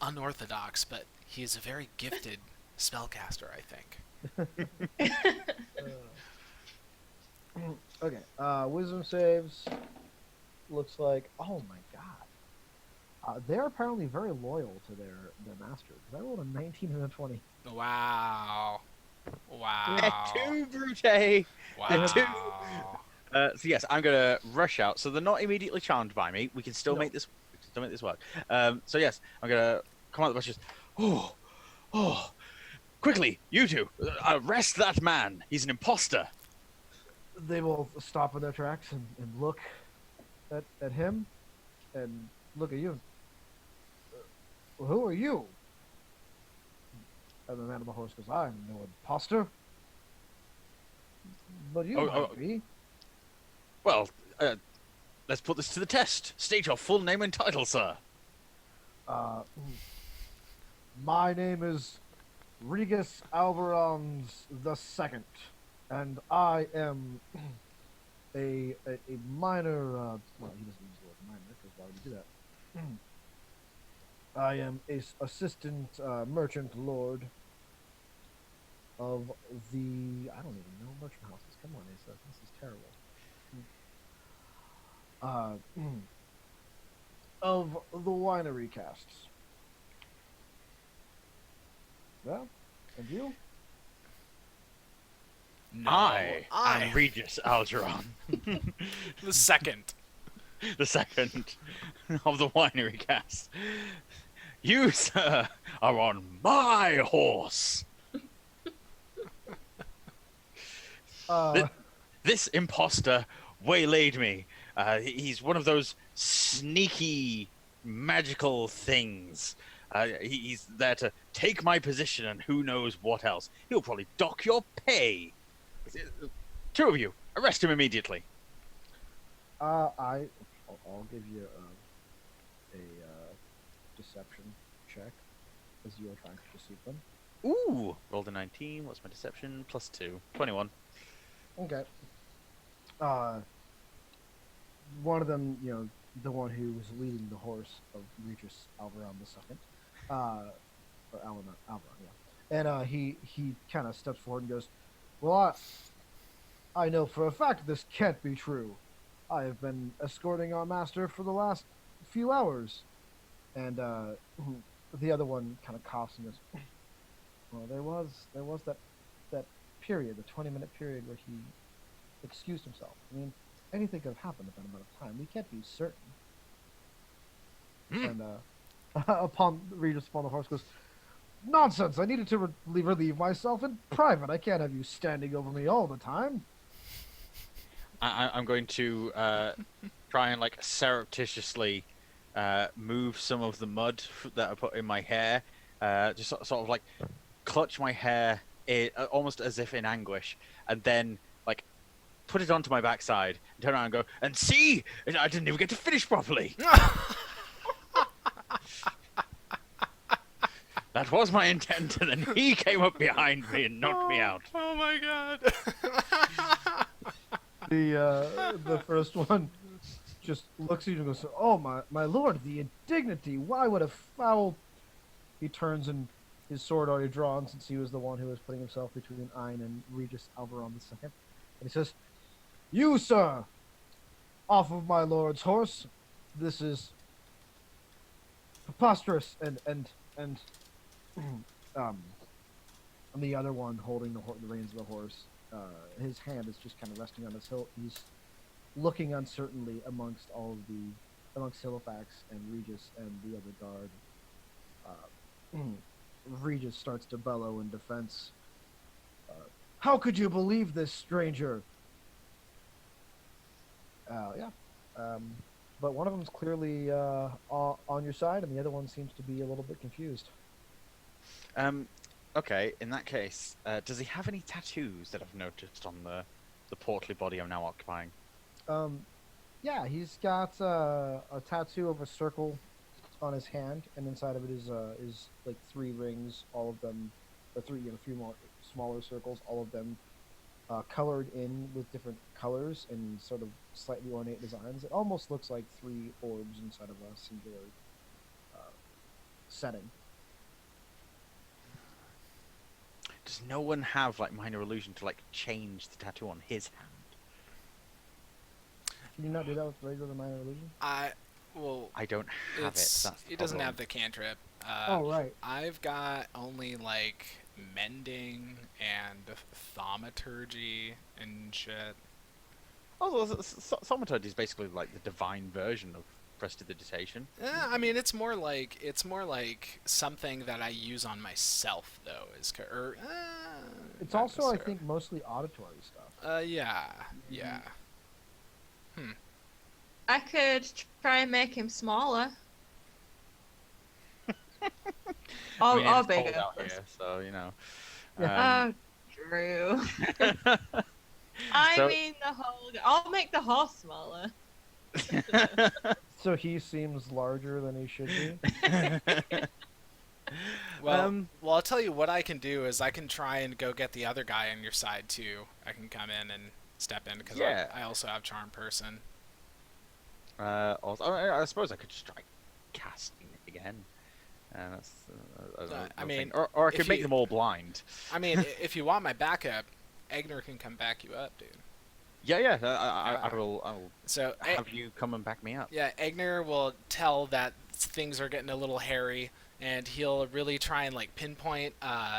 S1: unorthodox, but he's a very gifted spellcaster, I think.
S2: Okay. Wisdom saves. Looks like. Oh my god. They're apparently very loyal to their master. Because I rolled a 19 and a 20.
S1: Wow. Wow.
S4: Too brute.
S1: Wow.
S4: So yes, I'm gonna rush out. So they're not immediately charmed by me. We can still
S2: No.
S4: make this. We can still make this work. So yes, I'm gonna come out the bushes. Oh! Quickly, you two, arrest that man. He's an imposter.
S2: They will stop in their tracks and look at him and look at you. Who are you? And the man on the horse goes, I'm no imposter. But you might be.
S4: Well, let's put this to the test. State your full name and title, sir.
S2: My name is Regus Alvarons II, and I am a minor. Well, he doesn't use the word minor because why would he do that? I am a assistant merchant lord of the. I don't even know merchant houses. Come on, Asa. This is terrible. Of the winery casts. Well, and you?
S1: No,
S4: I am Regis Algeron,
S1: the second.
S4: the second of the winery cast. You, sir, are on my horse. This imposter waylaid me. He's one of those sneaky, magical things. He's there to take my position and who knows what else. He'll probably dock your pay. Two of you, arrest him immediately.
S2: I'll give you a deception check as you are trying to deceive them.
S4: Ooh, rolled a 19. What's my deception? Plus 2. 21.
S2: Okay. One of them, the one who was leading the horse of Regis Alvaron II, or Alvaron, yeah. And he kind of steps forward and goes, "Well, I know for a fact this can't be true. I have been escorting our master for the last few hours." And the other one kind of coughs and goes, "Well, there was that period, the 20-minute period where he excused himself. I mean, anything could have happened at that amount of time. We can't be certain." And upon Regis upon the horse goes, "Nonsense! I needed to relieve myself in private. I can't have you standing over me all the time."
S4: I'm going to try and like surreptitiously move some of the mud that I put in my hair, just sort of like clutch my hair almost as if in anguish, and then like put it onto my backside, and turn around and go, "And see, I didn't even get to finish properly." That was my intent, and then he came up behind me and knocked me out.
S1: Oh my god.
S2: The first one just looks at you and goes, "Oh my lord, the indignity! Why would a foul?" He turns and his sword already drawn, since he was the one who was putting himself between Ein and Regis Alvaron II. And he says, "You, sir, off of my lord's horse. This is preposterous." And and the other one holding the reins of the horse, his hand is just kind of resting on his hilt. He's looking uncertainly amongst Halifax and Regis and the other guard. Regis starts to bellow in defense. "How could you believe this, stranger?" Yeah. But one of them's clearly on your side, and the other one seems to be a little bit confused.
S4: Okay, in that case, does he have any tattoos that I've noticed on the portly body I'm now occupying?
S2: Yeah, he's got a tattoo of a circle on his hand, and inside of it is like 3 rings, all of them, or 3, a few more smaller circles, all of them colored in with different colors and sort of slightly ornate designs. It almost looks like 3 orbs inside of a singular setting.
S4: Does no one have like minor illusion to like change the tattoo on his hand?
S2: Can you not do that with regular minor illusion?
S1: Well,
S4: I don't have it. That's the
S1: he doesn't
S4: problem.
S1: have the cantrip.
S2: Oh, right.
S1: I've got only like mending and thaumaturgy and shit.
S4: Oh, Thaumaturgy is basically like the divine version of prestidigitation.
S1: I mean, it's more like something that I use on myself, though.
S2: It's
S1: not
S2: also, I
S1: necessarily.
S2: think, mostly auditory stuff.
S1: Yeah.
S3: I could try and make him smaller.
S4: I mean,
S3: Or
S4: it's
S3: bigger.
S4: cold out here, so you know.
S3: Oh, Drew. I
S4: So-
S3: mean the whole. I'll make the horse smaller.
S2: So he seems larger than he should be.
S1: Well, I'll tell you what I can do is I can try and go get the other guy on your side too. I can come in and step in because
S4: Yeah.
S1: I also have charm person.
S4: Also, I suppose I could just try casting it again. That's,
S1: I mean,
S4: or I
S1: if
S4: could make
S1: you-
S4: them all blind.
S1: I mean, if you want my backup, Egner can come back you up, dude.
S4: Yeah. I will
S1: So
S4: have you come and back me up.
S1: yeah, Egner will tell that things are getting a little hairy, and he'll really try and like pinpoint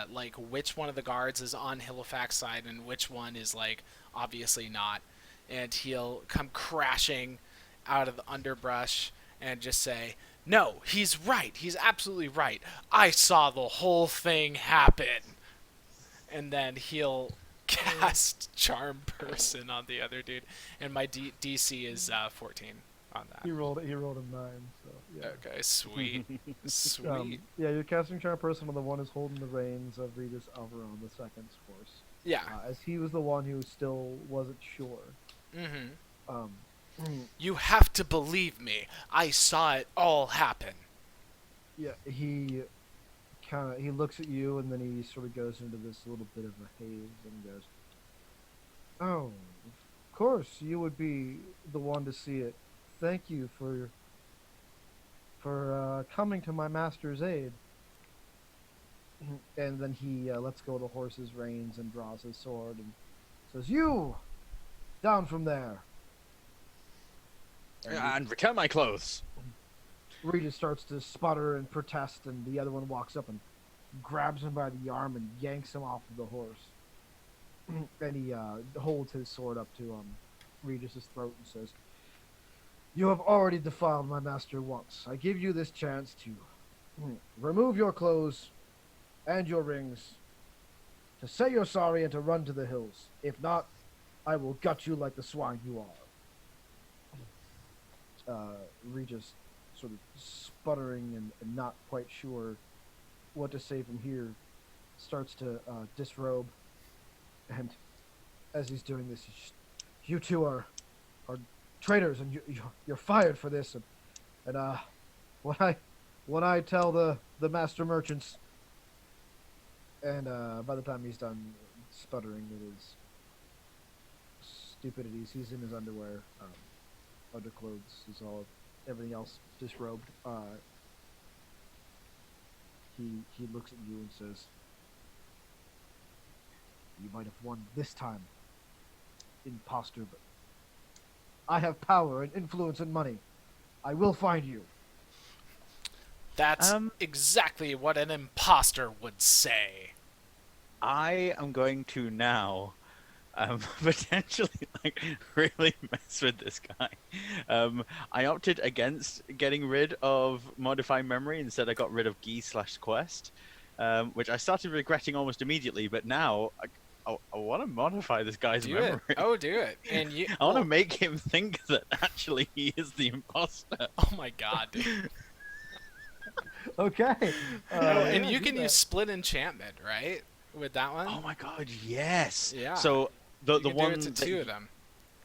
S1: like which one of the guards is on Halifax's side and which one is like obviously not, and he'll come crashing out of the underbrush and just say, "No, he's right. He's absolutely right. I saw the whole thing happen." And then he'll cast Charm Person on the other dude, and my DC is 14 on that.
S2: He rolled a 9, so yeah.
S1: Okay, sweet, sweet.
S2: Yeah, you're casting Charm Person on the one who's holding the reins of Regis Alvaron II's horse.
S1: Yeah.
S2: As he was the one who still wasn't sure.
S1: Mm-hmm. You have to believe me. I saw it all happen.
S2: Yeah, he looks at you, and then he sort of goes into this little bit of a haze and goes, "Oh, of course, you would be the one to see it thank you for coming to my master's aid. And then he lets go of the horse's reins and draws his sword and says, "You, down from there."
S4: And return my clothes.
S2: Regis starts to sputter and protest, and the other one walks up and grabs him by the arm and yanks him off of the horse. And he holds his sword up to Regis's throat and says, "You have already defiled my master once. I give you this chance to remove your clothes and your rings, to say you're sorry and to run to the hills. If not, I will gut you like the swine you are." Regis, sort of sputtering and not quite sure what to say from here, starts to disrobe, and as he's doing this, "You two are traitors, and you're fired for this." And when I tell the master merchants, and by the time he's done sputtering with his stupidities, he's in his underwear, underclothes, is all, everything else disrobed. He looks at you and says, "You might have won this time, imposter, but I have power and influence and money. I will find you."
S1: That's exactly what an imposter would say.
S4: I am going to now potentially really mess with this guy. I opted against getting rid of modify memory. Instead, I got rid of Gi/quest, which I started regretting almost immediately. But now I want to modify this guy's memory.
S1: Do it. And
S4: I want to make him think that actually he is the imposter.
S1: Oh my god, dude.
S2: Okay.
S1: And you can use split enchantment, right? With that one?
S4: Oh my god, yes.
S1: Yeah.
S4: So the
S1: You can
S4: one
S1: do it to two of them.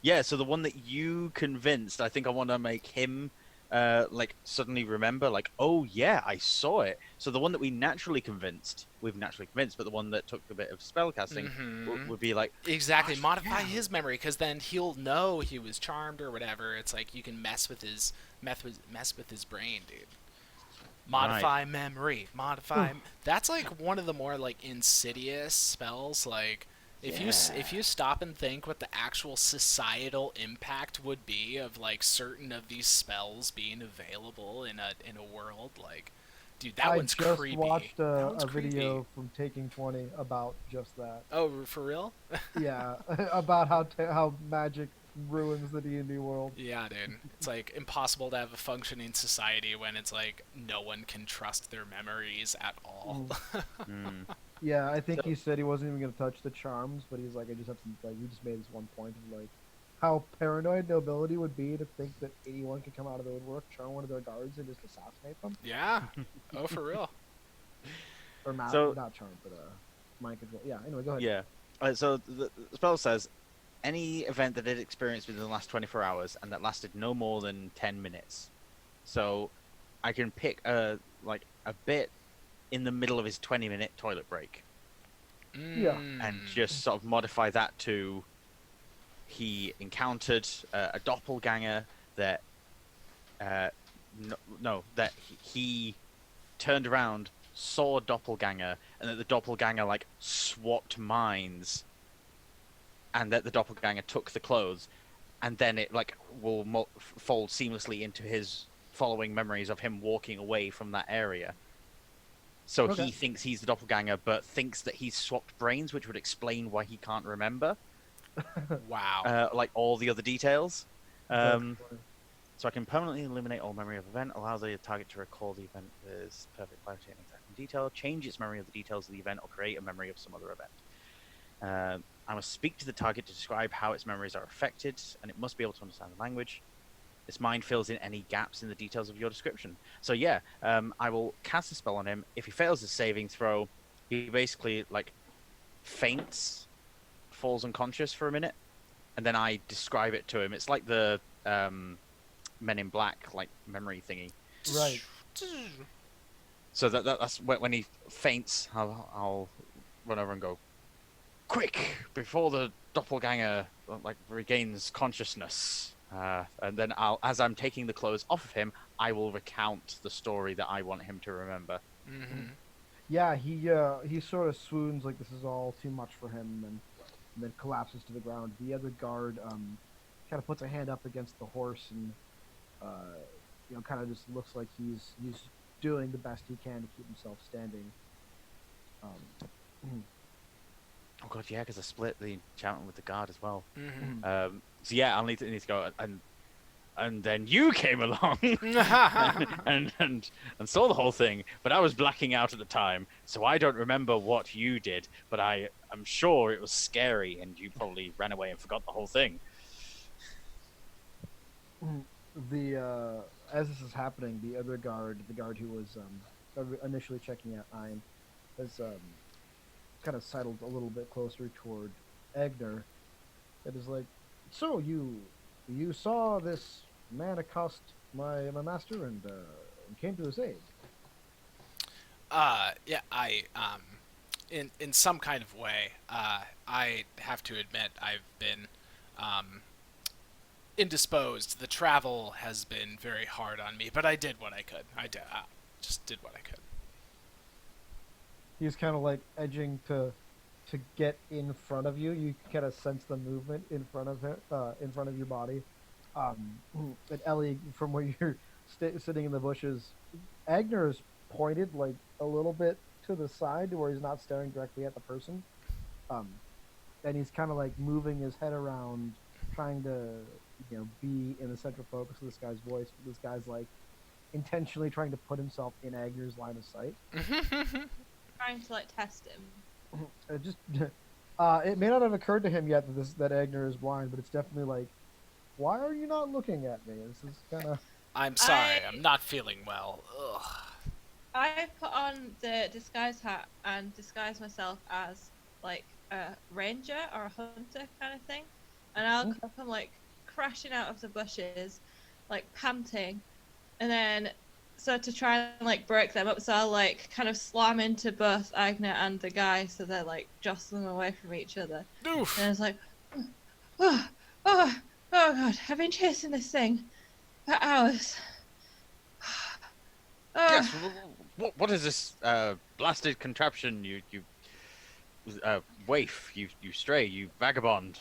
S4: Yeah, so the one that you convinced, I think I want to make him suddenly remember, oh yeah, I saw it. So the one that we've naturally convinced, but the one that took a bit of spellcasting would be like,
S1: exactly,
S4: gosh,
S1: modify
S4: yeah.
S1: his memory, because then he'll know he was charmed or whatever. It's like you can mess with his brain, dude. Modify memory, modify. That's like one of the more like insidious spells. Like if you stop and think what the actual societal impact would be of like certain of these spells being available in a world, like, dude, that one's creepy.
S2: I just watched a
S1: creepy.
S2: video from Taking 20 about just that.
S1: Oh, for real?
S2: Yeah, about how magic ruins the D&D world.
S1: Yeah, dude. It's like impossible to have a functioning society when it's like no one can trust their memories at all.
S2: Yeah, I think he said he wasn't even going to touch the charms, but he's like, I just have to, he just made this one point of like how paranoid nobility would be to think that anyone could come out of the woodwork, charm one of their guards, and just assassinate them.
S1: Yeah. Oh, for real.
S2: Or not charm, but mind control. Yeah. Anyway, go ahead.
S4: Yeah. So the spell says, any event that it experienced within the last 24 hours and that lasted no more than 10 minutes. So I can pick a bit in the middle of his 20-minute toilet break.
S2: Yeah.
S4: And just sort of modify that to he encountered a doppelganger that that he turned around, saw a doppelganger, and that the doppelganger swapped minds, and that the doppelganger took the clothes, and then it will fold seamlessly into his following memories of him walking away from that area. So he thinks he's the doppelganger, but thinks that he's swapped brains, which would explain why he can't remember.
S1: Wow.
S4: All the other details. So I can permanently eliminate all memory of event, allow the target to recall the event with perfect clarity and exact detail, change its memory of the details of the event, or create a memory of some other event. I must speak to the target to describe how its memories are affected, and it must be able to understand the language. Its mind fills in any gaps in the details of your description. So yeah, I will cast a spell on him. If he fails his saving throw, he basically faints, falls unconscious for a minute, and then I describe it to him. It's like the Men in Black memory thingy.
S2: Right.
S4: So that's when he faints. I'll run over and go, quick, before the doppelganger regains consciousness. And then as I'm taking the clothes off of him, I will recount the story that I want him to remember.
S1: Mm-hmm.
S2: Yeah, he sort of swoons like this is all too much for him, and then collapses to the ground. The other guard kind of puts a hand up against the horse and kind of just looks like he's doing the best he can to keep himself standing.
S4: Oh god, yeah, because I split the enchantment with the guard as well.
S1: Mm-hmm.
S4: So yeah, I'll need to go, and then you came along and saw the whole thing, but I was blacking out at the time, so I don't remember what you did, but I'm sure it was scary, and you probably ran away and forgot the whole thing.
S2: The as this is happening, the other guard, the guard who was initially checking out Ein, has kind of sidled a little bit closer toward Agner. It is like, so you saw this man accost my master and came to his aid.
S1: Yeah, in some kind of way, I have to admit I've been, indisposed. The travel has been very hard on me, but I did what I could. Just did what I could.
S2: He's kind of like edging to get in front of you. You kind of sense the movement in front of him, in front of your body. And Ellie, from where you're sitting in the bushes, Agner is pointed like a little bit to the side to where he's not staring directly at the person. And he's kind of like moving his head around, trying to be in the central focus of this guy's voice. But this guy's like intentionally trying to put himself in Agner's line of sight.
S3: Trying to like test him.
S2: It may not have occurred to him yet that Agner is blind, but it's definitely like, why are you not looking at me? This is kind of.
S1: I'm sorry, I'm not feeling well. Ugh.
S3: I put on the disguise hat and disguise myself as like a ranger or a hunter kind of thing, and I'll come like crashing out of the bushes, like panting, and then so to try and like break them up, so I'll like kind of slam into both Agner and the guy, so they're like jostling away from each other.
S1: Oof.
S3: And it's like, oh god, I've been chasing this thing for hours.
S4: Yes. What is this blasted contraption? You waif. You stray. You vagabond.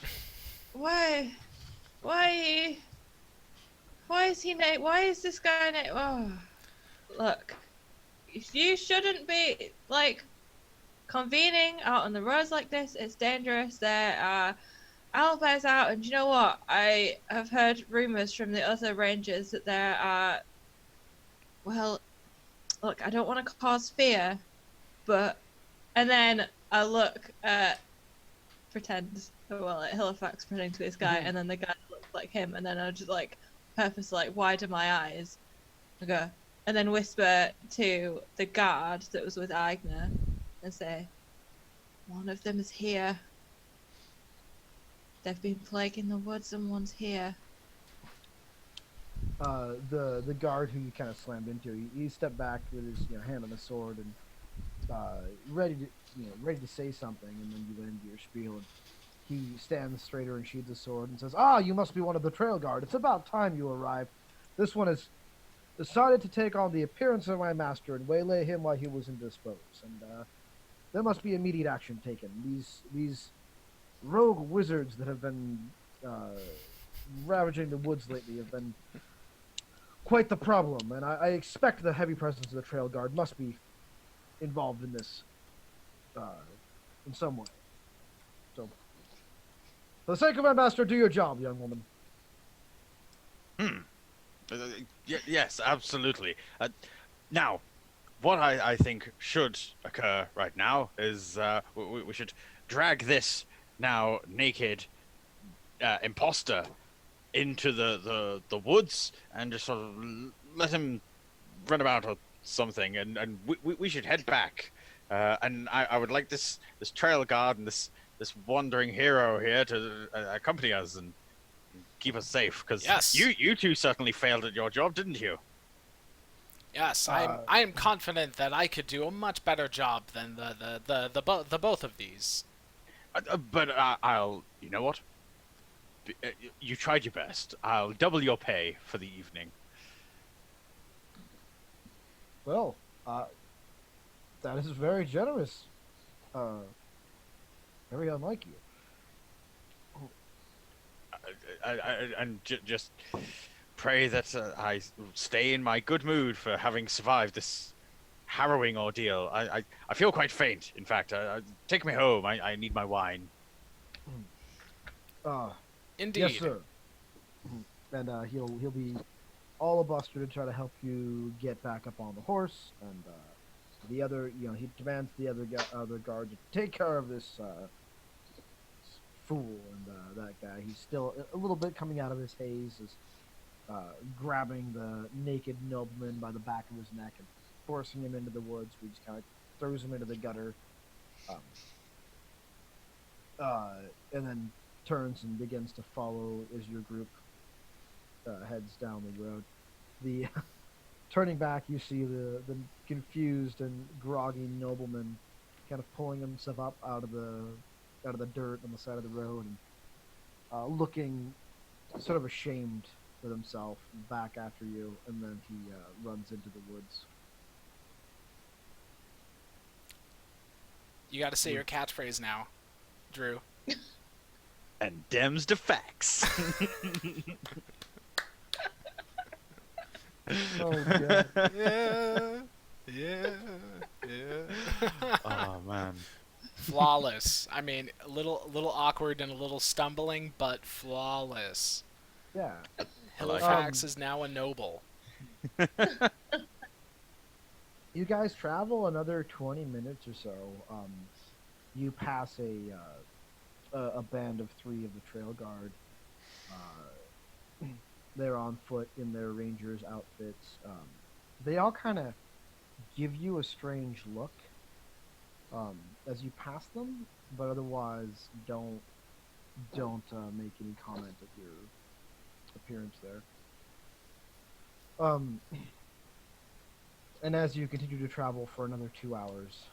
S3: Why is he why is this guy oh, look, you shouldn't be like convening out on the roads like this. It's dangerous. There are alibis out, and you know what? I have heard rumors from the other rangers that there are, well, look, I don't want to cause fear, but, and then I look at, Halifax pretending to be this guy, and then the guy looks like him, and then I just like purposely like widen my eyes, and go, and then whisper to the guard that was with Agner, and say, one of them is here. They've been plaguing the woods, and one's here.
S2: The guard who you kind of slammed into, he stepped back with his hand on the sword and ready to say something, and then you went into your spiel. And he stands straighter and sheathes his sword and says, "Ah, you must be one of the trail guard. It's about time you arrived. This one has decided to take on the appearance of my master and waylay him while he was indisposed. And there must be immediate action taken. These rogue wizards that have been ravaging the woods lately have been quite the problem, and I expect the heavy presence of the trail guard must be involved in this in some way. So, for the sake of my master, do your job, young woman."
S4: Yes, absolutely. Now, what I think should occur right now is we should drag this now naked imposter into the woods and just sort of let him run about or something, and we should head back. And I would like this trail guard and this wandering hero here to accompany us and keep us safe, because
S1: Yes.
S4: you two certainly failed at your job, didn't you?
S1: Yes, I am confident that I could do a much better job than the both of these.
S4: But I'll, you know what? You tried your best. I'll double your pay for the evening.
S2: Well, that is very generous. Very unlike you.
S4: Just pray that I stay in my good mood for having survived this harrowing ordeal. I feel quite faint. In fact, take me home. I need my wine.
S1: Indeed.
S2: Yes, sir. And he'll be all abuster to try to help you get back up on the horse, and the other, he demands the other guard to take care of this fool and that guy. He's still a little bit coming out of his haze, is grabbing the naked nobleman by the back of his neck and forcing him into the woods. We just kind of throws him into the gutter, and then turns and begins to follow as your group heads down the road. The turning back, you see the confused and groggy nobleman kind of pulling himself up out of the dirt on the side of the road and looking sort of ashamed with himself back after you, and then he runs into the woods.
S1: You got to say your catchphrase now, Drew.
S4: And Dems to facts.
S2: Oh, God.
S1: Yeah.
S4: Oh man.
S1: Flawless. I mean, a little awkward and a little stumbling, but flawless.
S2: Yeah.
S1: Halifax is now a noble.
S2: You guys travel another 20 minutes or so. You pass a band of 3 of the trail guard. They're on foot in their rangers' outfits. They all kind of give you a strange look as you pass them, but otherwise don't make any comment of your appearance there. And as you continue to travel for another 2 hours,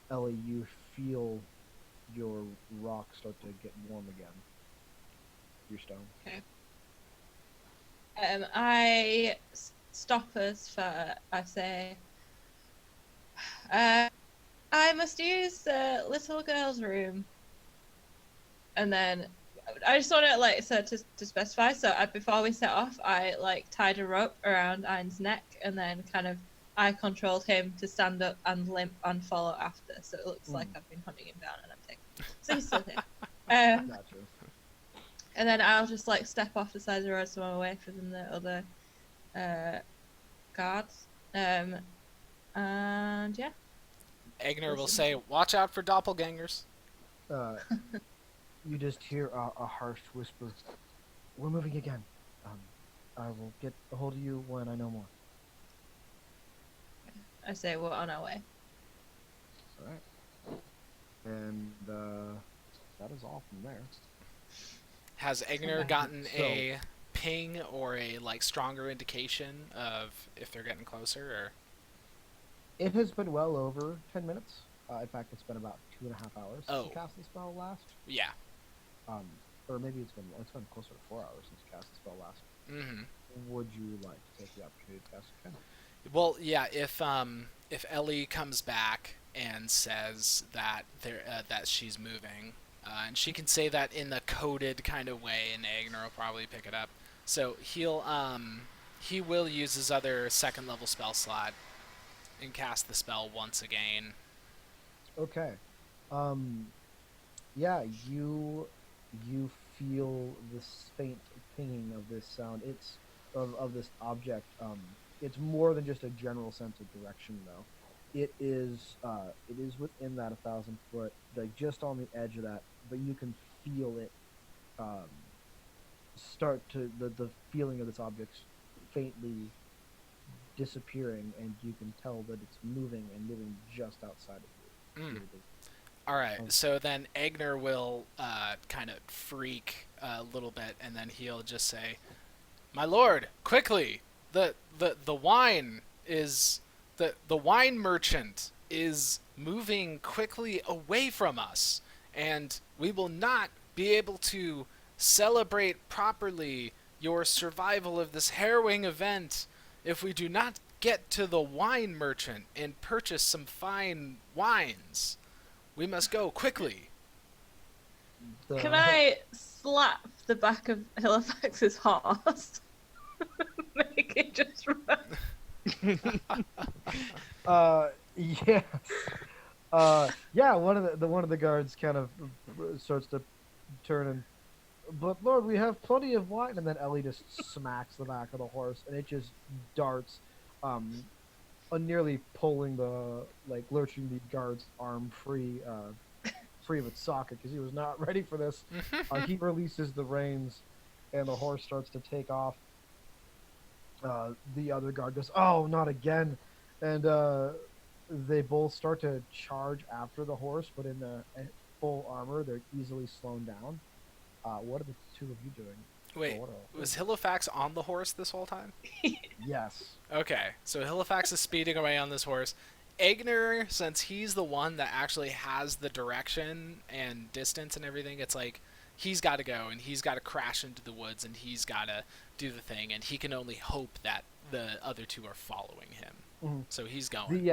S2: Ellie, you feel your rock start to get warm again. Your stone.
S3: Okay. I stop us for, I say, I must use the little girl's room. And then I just want to to specify. So before we set off, I tied a rope around Iron's neck, and then kind of I controlled him to stand up and limp and follow after. So it looks like I've been hunting him down, and I'm taking. So he's still here.
S2: Gotcha.
S3: And then I'll just step off the side of the road so I'm away from the other guards. And yeah.
S1: Agner will say, "Watch out for doppelgangers."
S2: You just hear a harsh whisper. We're moving again. I will get a hold of you when I know more.
S3: I say we're on our way.
S2: Alright. And that is all from there.
S1: Has Agner gotten a ping or a stronger indication of if they're getting closer, or?
S2: It has been well over 10 minutes. In fact, it's been about 2.5 hours since you cast the spell last.
S1: Yeah.
S2: Or maybe it's been closer to 4 hours since you cast the spell last.
S1: Mm-hmm.
S2: Would you like to take the opportunity to cast it again?
S1: Well, yeah. If Ellie comes back and says that that she's moving, and she can say that in the coded kind of way, and Agner will probably pick it up. So he will use his other 2nd level spell slot and cast the spell once again.
S2: Okay. Yeah, you feel this faint pinging of this sound. It's of this object. It's more than just a general sense of direction, though. It is within that 1,000 foot, just on the edge of that, but you can feel it start to the feeling of this object faintly disappearing, and you can tell that it's moving just outside of you.
S1: All right, so then Agner will kind of freak a little bit, and then he'll just say, "My lord, quickly! The wine is the wine merchant is moving quickly away from us, and we will not be able to celebrate properly your survival of this harrowing event if we do not get to the wine merchant and purchase some fine wines. We must go quickly.
S3: Can I slap the back of Halifax's horse? Make it just run.
S2: Yes. Yeah. One of the guards kind of starts to turn and. But Lord, we have plenty of wine, and then Ellie just smacks the back of the horse, and it just darts, nearly pulling lurching the guard's arm free of its socket because he was not ready for this. He releases the reins, and the horse starts to take off. The other guard goes, "Oh, not again!" And they both start to charge after the horse, but in the full armor, they're easily slowed down. What are the two of you doing?
S1: Wait, was Halifax on the horse this whole time?
S2: Yes.
S1: Okay, so Halifax is speeding away on this horse. Egner, since he's the one that actually has the direction and distance and everything, it's like he's got to go and he's got to crash into the woods and he's got to do the thing, and he can only hope that the other two are following him.
S2: Mm-hmm.
S1: So he's going.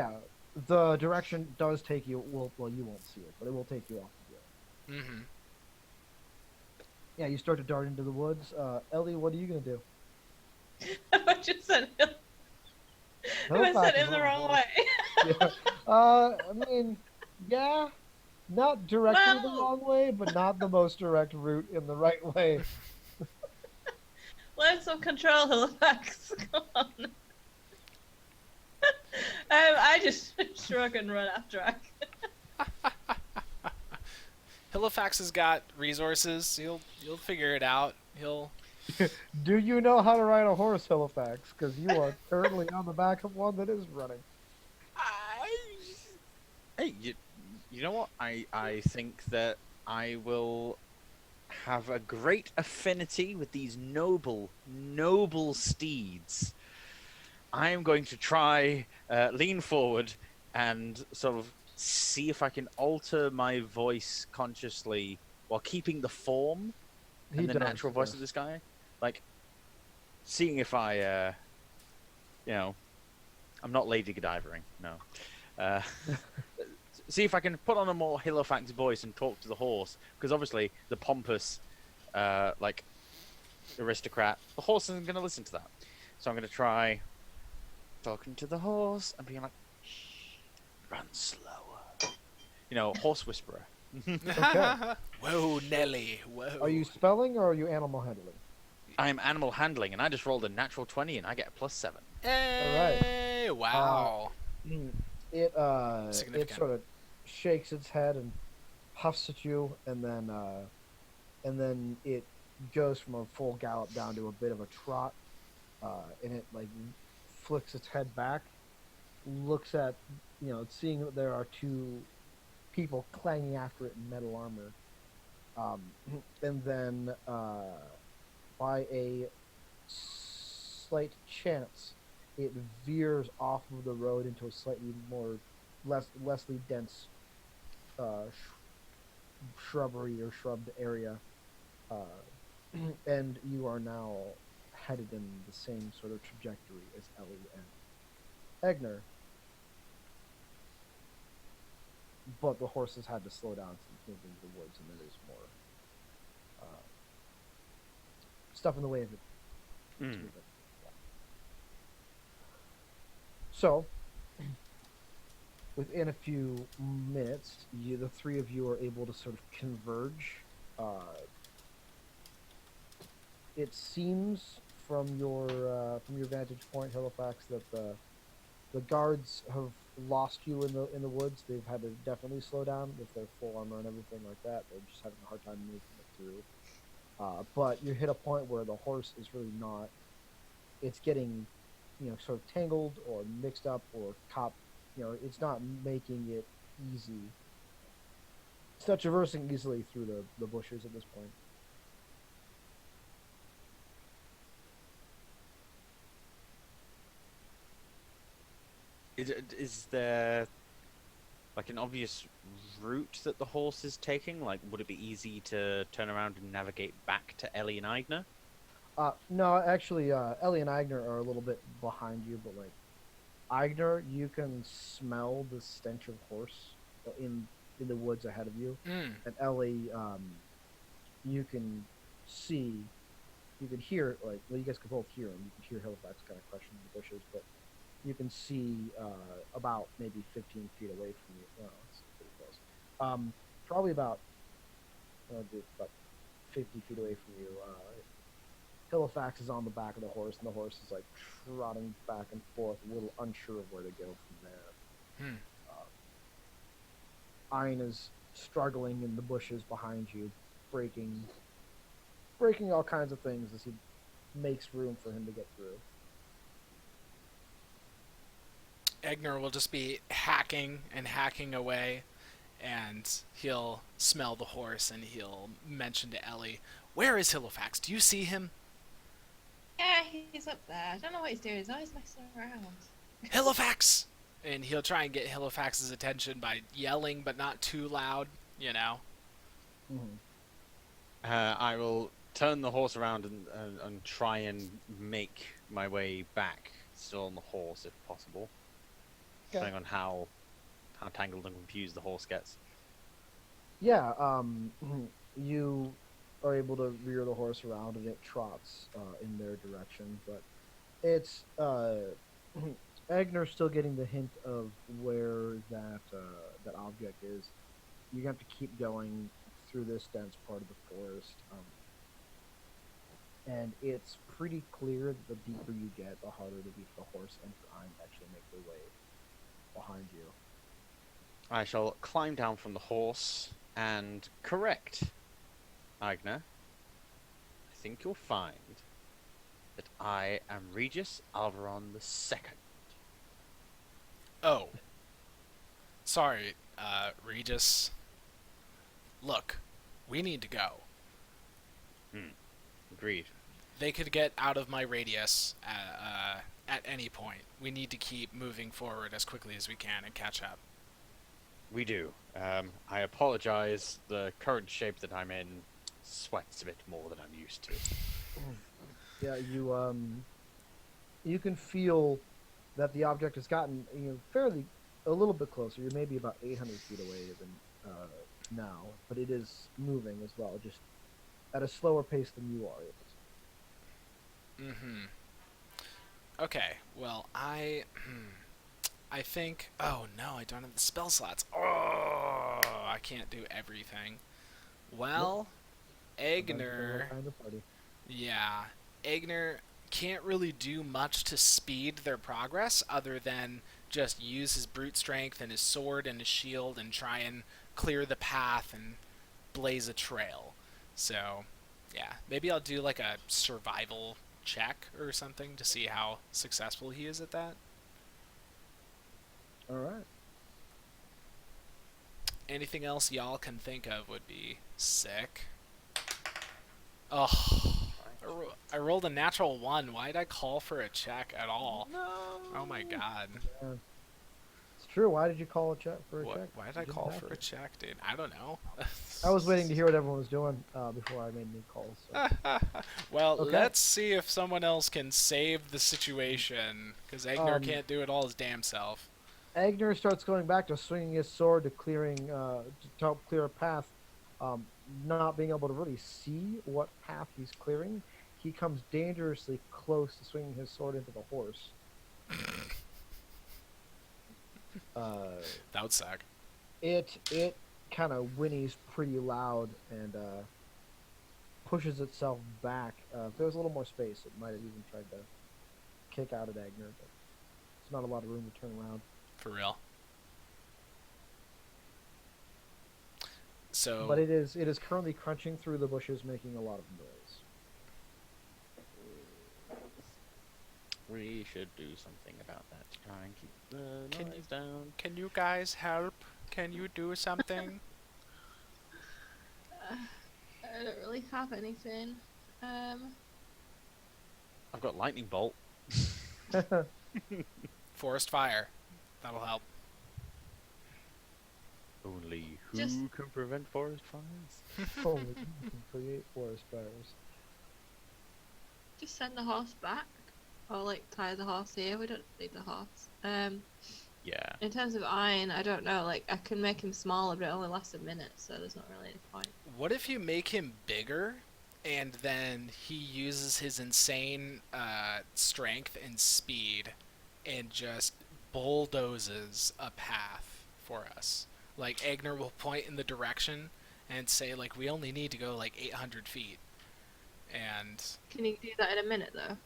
S2: The direction does take you. Well, you won't see it, but it will take you off the road.
S1: Mm-hmm.
S2: Yeah, you start to dart into the woods. Ellie, what are you gonna do?
S3: I just sent him. I sent him the wrong way.
S2: Yeah. I mean, yeah, not directly the
S3: Well-
S2: wrong way, but not the most direct route in the right way.
S3: Learn some control, Halifax. Come on. I just shrug and run after Ak.
S1: Halifax has got resources. He'll figure it out. He'll.
S2: Do you know how to ride a horse, Halifax? Because you are currently on the back of one that is running.
S4: Hey, you know what? I think that I will have a great affinity with these noble steeds. I am going to try lean forward and sort of see if I can alter my voice consciously while keeping the form and the natural voice of this guy. Like, seeing if I, I'm not Lady Godivering, no. See if I can put on a more Halifax voice and talk to the horse, because obviously the pompous, aristocrat, the horse isn't going to listen to that. So I'm going to try talking to the horse and being like, shh, run slower. Horse whisperer.
S2: Okay.
S1: Whoa, Nelly. Whoa.
S2: Are you spelling or are you animal handling?
S4: I'm animal handling, and I just rolled a natural 20, and I get a +7.
S1: Hey, wow.
S2: It
S1: Significant.
S2: sort of shakes its head and huffs at you, and then it goes from a full gallop down to a bit of a trot, and it flicks its head back, looks at seeing that there are two people clanging after it in metal armor, and then by a slight chance, it veers off of the road into a slightly lessly dense shrubbery or shrubbed area, and you are now headed in the same sort of trajectory as Ellie and Egner. But the horses had to slow down since moving into the woods, and there is more stuff in the way of it.
S4: Mm.
S2: So, within a few minutes, the three of you are able to sort of converge. It seems from your vantage point, Halifax, that the guards have lost you in the woods. They've had to definitely slow down with their full armor and everything like that. They're just having a hard time moving it through. But you hit a point where the horse is really not. It's getting, sort of tangled or mixed up or caught. It's not making it easy. It's not traversing easily through the bushes at this point.
S4: Is there like an obvious route that the horse is taking? Like, would it be easy to turn around and navigate back to Ellie and Igna?
S2: No, actually, Ellie and Agner are a little bit behind you, but like Agner, you can smell the stench of horse in the woods ahead of you,
S1: Mm.
S2: and Ellie, you can see, you can hear like well, you guys can both hear him. You can hear Halifax kind of crushing the bushes, but you can see about maybe 15 feet away from you. Well, it's pretty close. Probably about 50 feet away from you. Halifax is on the back of the horse, and the horse is like trotting back and forth, a little unsure of where to go from there.
S1: Hmm.
S2: Ein is struggling in the bushes behind you, breaking all kinds of things as he makes room for him to get through.
S1: Egner will just be hacking and hacking away, and he'll smell the horse and he'll mention to Ellie, "Where is Halifax? Do you see him?"
S3: Yeah, he's up there. I don't know what he's doing. He's always messing around.
S1: Halifax! And he'll try and get Halifax's attention by yelling, but not too loud, you know?
S2: Mm-hmm.
S4: I will turn the horse around and try and make my way back, still on the horse if possible.
S2: Okay.
S4: Depending on how tangled and confused the horse gets.
S2: Yeah, you are able to rear the horse around and it trots in their direction, but it's Agner's still getting the hint of where that object is. You have to keep going through this dense part of the forest, and it's pretty clear that the deeper you get, the harder it will be for the horse and for Ein to actually make their way behind you.
S4: I shall climb down from the horse and correct Agna. I think you'll find that I am Regis Alvaron II.
S1: Oh. Sorry, Regis. Look, we need to go.
S4: Agreed.
S1: They could get out of my radius at any point. We need to keep moving forward as quickly as we can and catch up.
S4: We do. I apologize. The current shape that I'm in sweats a bit more than I'm used to.
S2: Yeah, you can feel that the object has gotten fairly a little bit closer. You're maybe about 800 feet away than now, but it is moving as well, just at a slower pace than you are.
S1: Mm-hmm. Okay, well, I think... Oh, no, I don't have the spell slots. Oh, I can't do everything. Well, Agner...
S2: Kind of party.
S1: Yeah, Agner can't really do much to speed their progress other than just use his brute strength and his sword and his shield and try and clear the path and blaze a trail. So, yeah, maybe I'll do like a survival check or something to see how successful he is at that.
S2: All right.
S1: Anything else y'all can think of would be sick. Oh, I rolled a natural 1. Why did I call for a check at all?
S4: No.
S1: Oh my god.
S2: Yeah. It's true. Why did you call a check for a check?
S1: Why did
S2: You
S1: I
S2: didn't
S1: call
S2: have
S1: for
S2: to.
S1: a check, dude? I don't know.
S2: I was waiting to hear what everyone was doing before I made any calls. So.
S1: Well,
S2: Okay.
S1: let's see if someone else can save the situation, because Agner can't do it all his damn self.
S2: Agner starts going back to swinging his sword to help clear a path. Not being able to really see what path he's clearing, he comes dangerously close to swinging his sword into the horse.
S1: That would suck.
S2: It kind of whinnies pretty loud and pushes itself back. If there was a little more space, it might have even tried to kick out at Agner, but there's not a lot of room to turn around.
S1: For real. So,
S2: But it is currently crunching through the bushes, making a lot of noise.
S4: We should do something about that to try and keep the noise down.
S1: can you guys help? Can you do something?
S3: I don't really have anything.
S4: I've got lightning bolt.
S1: Forest fire. That'll help.
S4: Only who
S3: Just-
S4: can prevent forest fires?
S2: Only you can create forest fires.
S3: Just send the horse back, or like tie the horse here. We don't need the horse.
S4: Yeah.
S3: In terms of iron, I don't know. Like I can make him smaller, but it only lasts a minute, so there's not really any point.
S1: What if you make him bigger, and then he uses his insane strength and speed, and just bulldozes a path for us? Like Agner will point in the direction and say, like, we only need to go like 800 feet, and
S3: Can you do that in a minute though?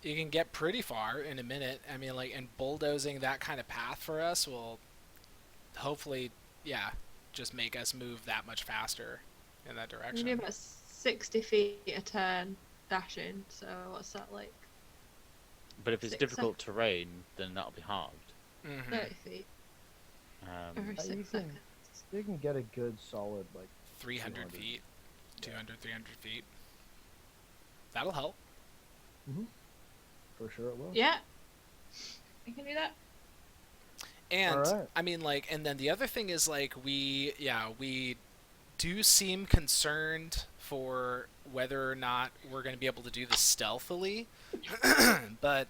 S1: you can get pretty far in a minute. I mean, like, and bulldozing that kind of path for us will hopefully, yeah, just make us move that much faster in that
S3: You
S1: direction.
S3: do about 60 feet a turn dashing. So what's that like?
S4: But if it's
S3: 6
S4: difficult terrain, then that'll be halved.
S1: Mm-hmm.
S3: 30 feet every
S2: you
S3: 6
S2: can-
S3: seconds.
S2: You can get a good solid, like,
S1: 300
S2: 200.
S1: feet, 200, 300 feet. That'll help.
S2: for sure it will.
S3: Yeah, you can do that.
S1: And
S2: Alright.
S1: I mean, like, and then the other thing is, like, we do seem concerned for whether or not we're going to be able to do this stealthily, but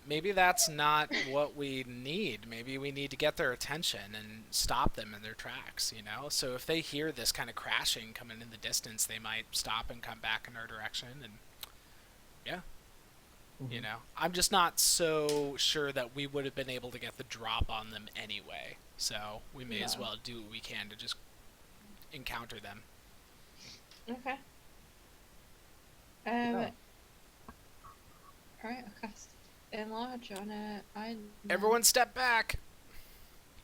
S1: maybe that's not what we need. Maybe we need to get their attention and stop them in their tracks, you know? So if they hear this kind of crashing coming in the distance, they might stop and come back in our direction, and yeah. You
S2: Mhm.
S1: know, I'm just not so sure that we would have been able to get the drop on them anyway. So we may as
S3: No.
S1: well do what we can to just encounter them.
S3: Okay.
S2: Yeah.
S3: Alright, I'll cast enlarge on iron.
S1: Everyone step back!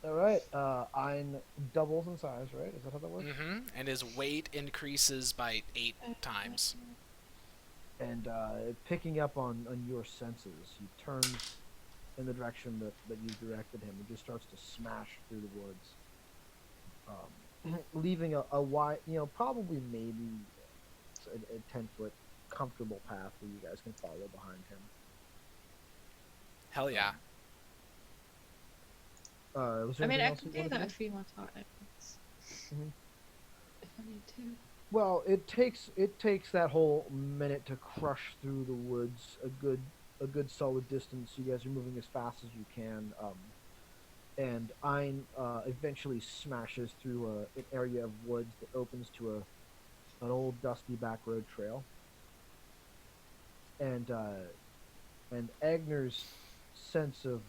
S2: Alright, Ein doubles in size, right? Is that how that works?
S1: Mm-hmm. And his weight increases by 8 times.
S2: And picking up on your senses, he turns in the direction that you directed him and just starts to smash through the woods, leaving a wide, probably maybe a 10-foot comfortable path where you guys can follow behind him.
S1: Hell yeah.
S2: Was there
S3: I mean,
S2: anything
S3: I
S2: else
S3: can
S2: you
S3: do
S2: wanted to
S3: that a few more times.
S2: Mhm.
S3: If I need to.
S2: Well, it takes that whole minute to crush through the woods a good solid distance. You guys are moving as fast as you can, and Ein eventually smashes through an area of woods that opens to an old dusty back road trail. And Agner's sense of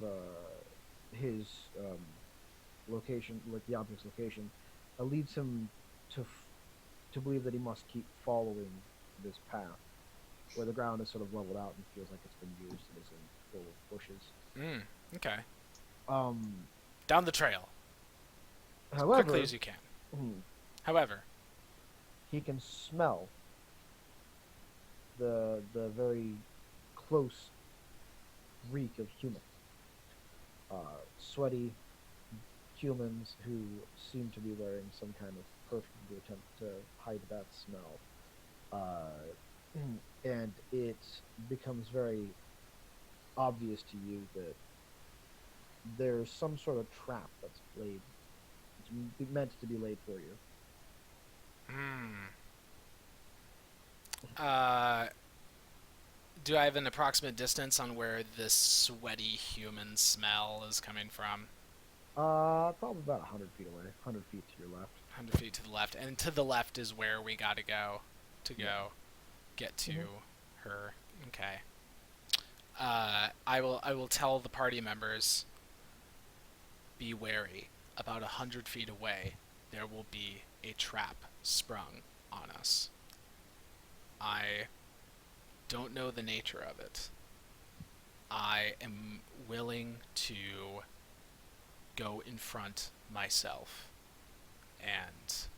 S2: his location, like the object's location, leads him to believe that he must keep following this path, where the ground is sort of leveled out and feels like it's been used and is full of bushes.
S1: Okay.
S2: Um,
S1: Down the trail. As
S2: however,
S1: quickly as you can.
S2: mhm,
S1: However.
S2: he can smell the very close reek of human. Sweaty humans who seem to be wearing some kind of perfume to attempt to hide that smell. And it becomes very obvious to you that there's some sort of trap that's laid. It's meant to be laid for you.
S1: Do I have an approximate distance on where this sweaty human smell is coming from?
S2: Probably about 100 feet away. 100 feet to your left.
S1: 100 feet to the left. And to the left is where we gotta go to
S2: Yeah.
S1: get to
S2: Mhm.
S1: her. Okay. I will tell the party members, be wary. About 100 feet away, there will be a trap sprung on us. I don't know the nature of it. I am willing to go in front myself and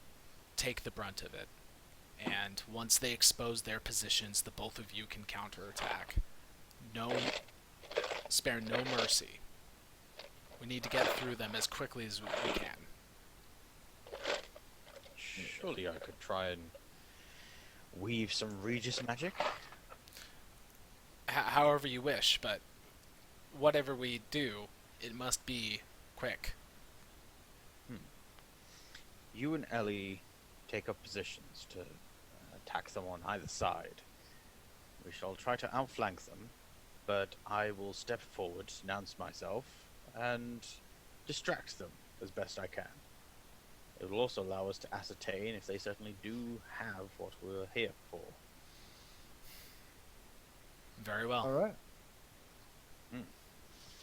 S1: take the brunt of it. And once they expose their positions, the both of you can counterattack. Spare no mercy. We need to get through them as quickly as we can.
S4: Surely I could try and weave some Regis magic.
S1: However you wish, but whatever we do, it must be quick.
S4: you and Ellie take up positions to attack them on either side. We shall try to outflank them, but I will step forward, announce myself, and distract them as best I can. It will also allow us to ascertain if they certainly do have what we're here for.
S1: Very well.
S2: All right.
S4: Mm.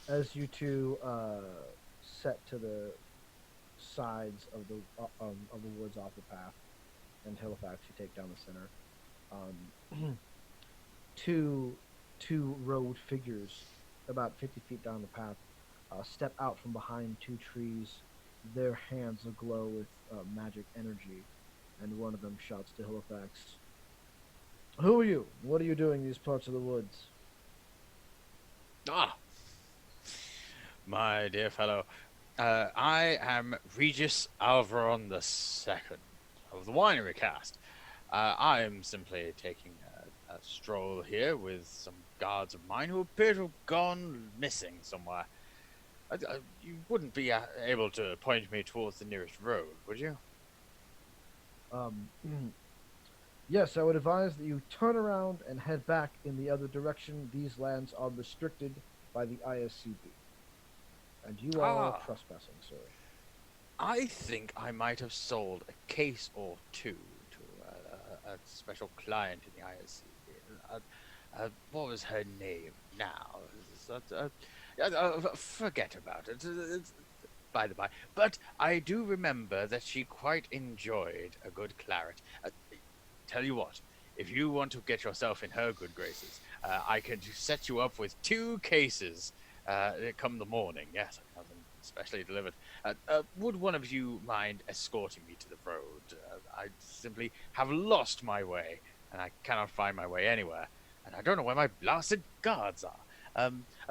S2: As you two set to the sides of the woods off the path, and Halifax, you take down the center. Two robed figures, about 50 feet down the path, step out from behind two trees, their hands aglow with magic energy, and one of them shouts to Halifax, "Who are you? What are you doing in these parts of the woods?"
S4: Ah, my dear fellow, I am Regis Alvaron II of the Winery Cast. I am simply taking a stroll here with some guards of mine who appear to have gone missing somewhere. You wouldn't be able to point me towards the nearest road, would you?
S2: Yes, I would advise that you turn around and head back in the other direction. These lands are restricted by the ISCB. And you are trespassing, sir.
S4: I think I might have sold a case or two to a special client in the ISCB. What was her name now? Forget about it. By the by. But I do remember that she quite enjoyed a good claret. Tell you what, if you want to get yourself in her good graces, I can set you up with 2 cases come the morning. Yes, I have them specially delivered. Would one of you mind escorting me to the road? I simply have lost my way, and I cannot find my way anywhere, and I don't know where my blasted guards are.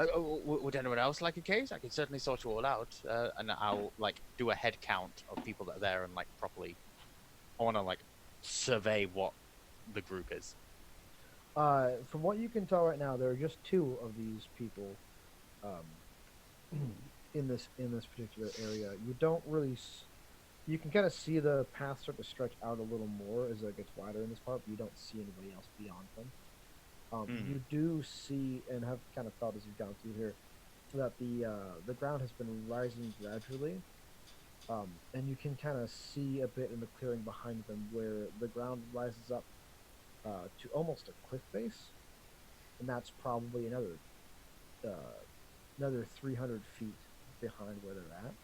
S4: Would anyone else like a case? I can certainly sort you all out, and I'll do a head count of people that are there and properly. I want to survey what the group is.
S2: From what you can tell right now, there are just 2 of these people in this particular area. You don't really. You can kind of see the path start to stretch out a little more as it gets wider in this part, but you don't see anybody else beyond them. You do see and have kind of felt as you've gone through here that the ground has been rising gradually, and you can kind of see a bit in the clearing behind them where the ground rises up to almost a cliff face, and that's probably another 300 feet behind where they're at.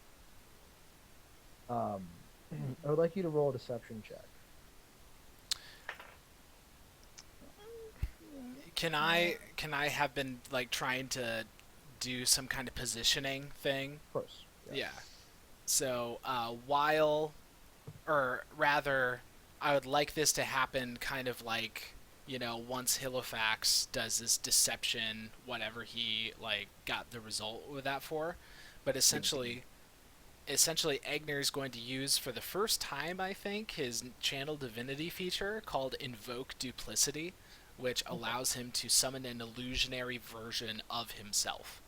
S2: I would like you to roll a deception check.
S1: Can I have been trying to do some kind of positioning thing?
S2: Of course.
S1: Yeah. So or rather, I would like this to happen kind of once Halifax does this deception, whatever he got the result with that for, but essentially Egner is going to use for the first time, I think, his channel divinity feature called Invoke Duplicity, which allows him to summon an illusionary version of himself.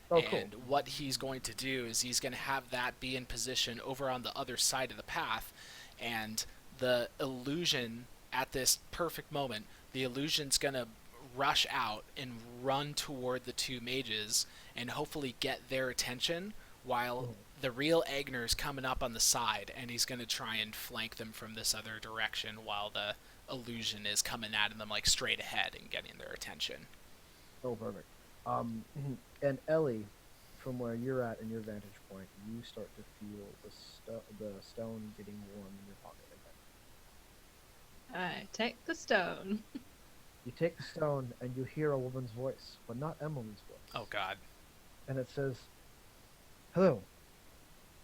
S2: Oh, cool.
S1: And what he's going to do is he's going to have that be in position over on the other side of the path, and the illusion at this perfect moment, the illusion's going to rush out and run toward the 2 mages and hopefully get their attention while the real Egner's coming up on the side, and he's going to try and flank them from this other direction while the illusion is coming at them straight ahead and getting their attention.
S2: Oh, perfect. And Ellie, from where you're at in your vantage point, you start to feel the stone getting warm in your pocket again.
S3: I take the stone.
S2: You take the stone and you hear a woman's voice, but not Emily's voice.
S1: Oh, God.
S2: And it says, "Hello,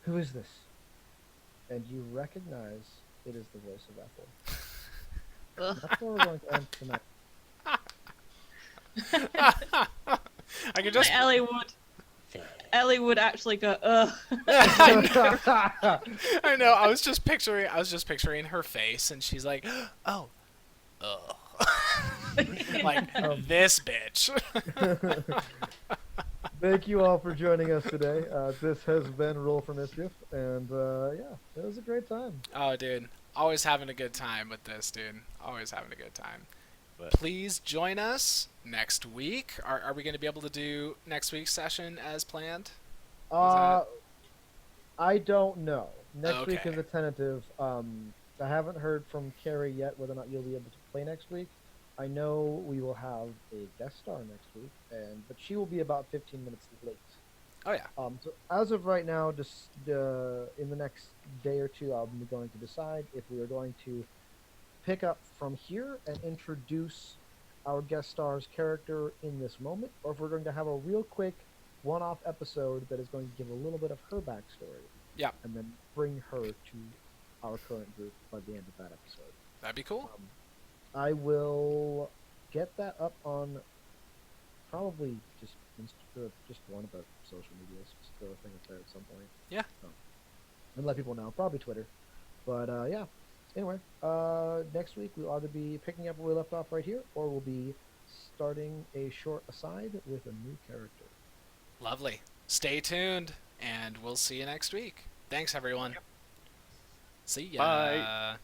S2: who is this?" And you recognize it is the voice of Ethel. That's where we're going to end tonight.
S1: I could just
S3: Ellie would actually go, ugh.
S1: I know. I was just picturing her face, and she's like, "Oh, ugh." This bitch.
S2: Thank you all for joining us today. This has been Roll for Mischief, and yeah, it was a great time.
S1: Oh, dude. Always having a good time with this, dude. Always having a good time.
S4: But
S1: Please join us next week. Are we going to be able to do next week's session as planned?
S2: Uh, I don't know. Next week
S1: Okay.
S2: is a tentative. I haven't heard from Carrie yet whether or not you'll be able to play next week. I know we will have a guest star next week, but she will be about 15 minutes late.
S1: Oh, yeah.
S2: So as of right now, just in the next day or two, I'll be going to decide if we are going to pick up from here and introduce our guest star's character in this moment, or if we're going to have a real quick one-off episode that is going to give a little bit of her backstory.
S1: Yeah.
S2: And then bring her to our current group by the end of that episode.
S1: That'd be cool.
S2: I will get that up on probably just one of the social medias. Just throw a thing up there at some point.
S1: Yeah.
S2: And let people know. Probably Twitter. But yeah. Anyway, next week we'll either be picking up where we left off right here, or we'll be starting a short aside with a new character.
S1: Lovely. Stay tuned, and we'll see you next week. Thanks, everyone. See ya.
S4: Bye.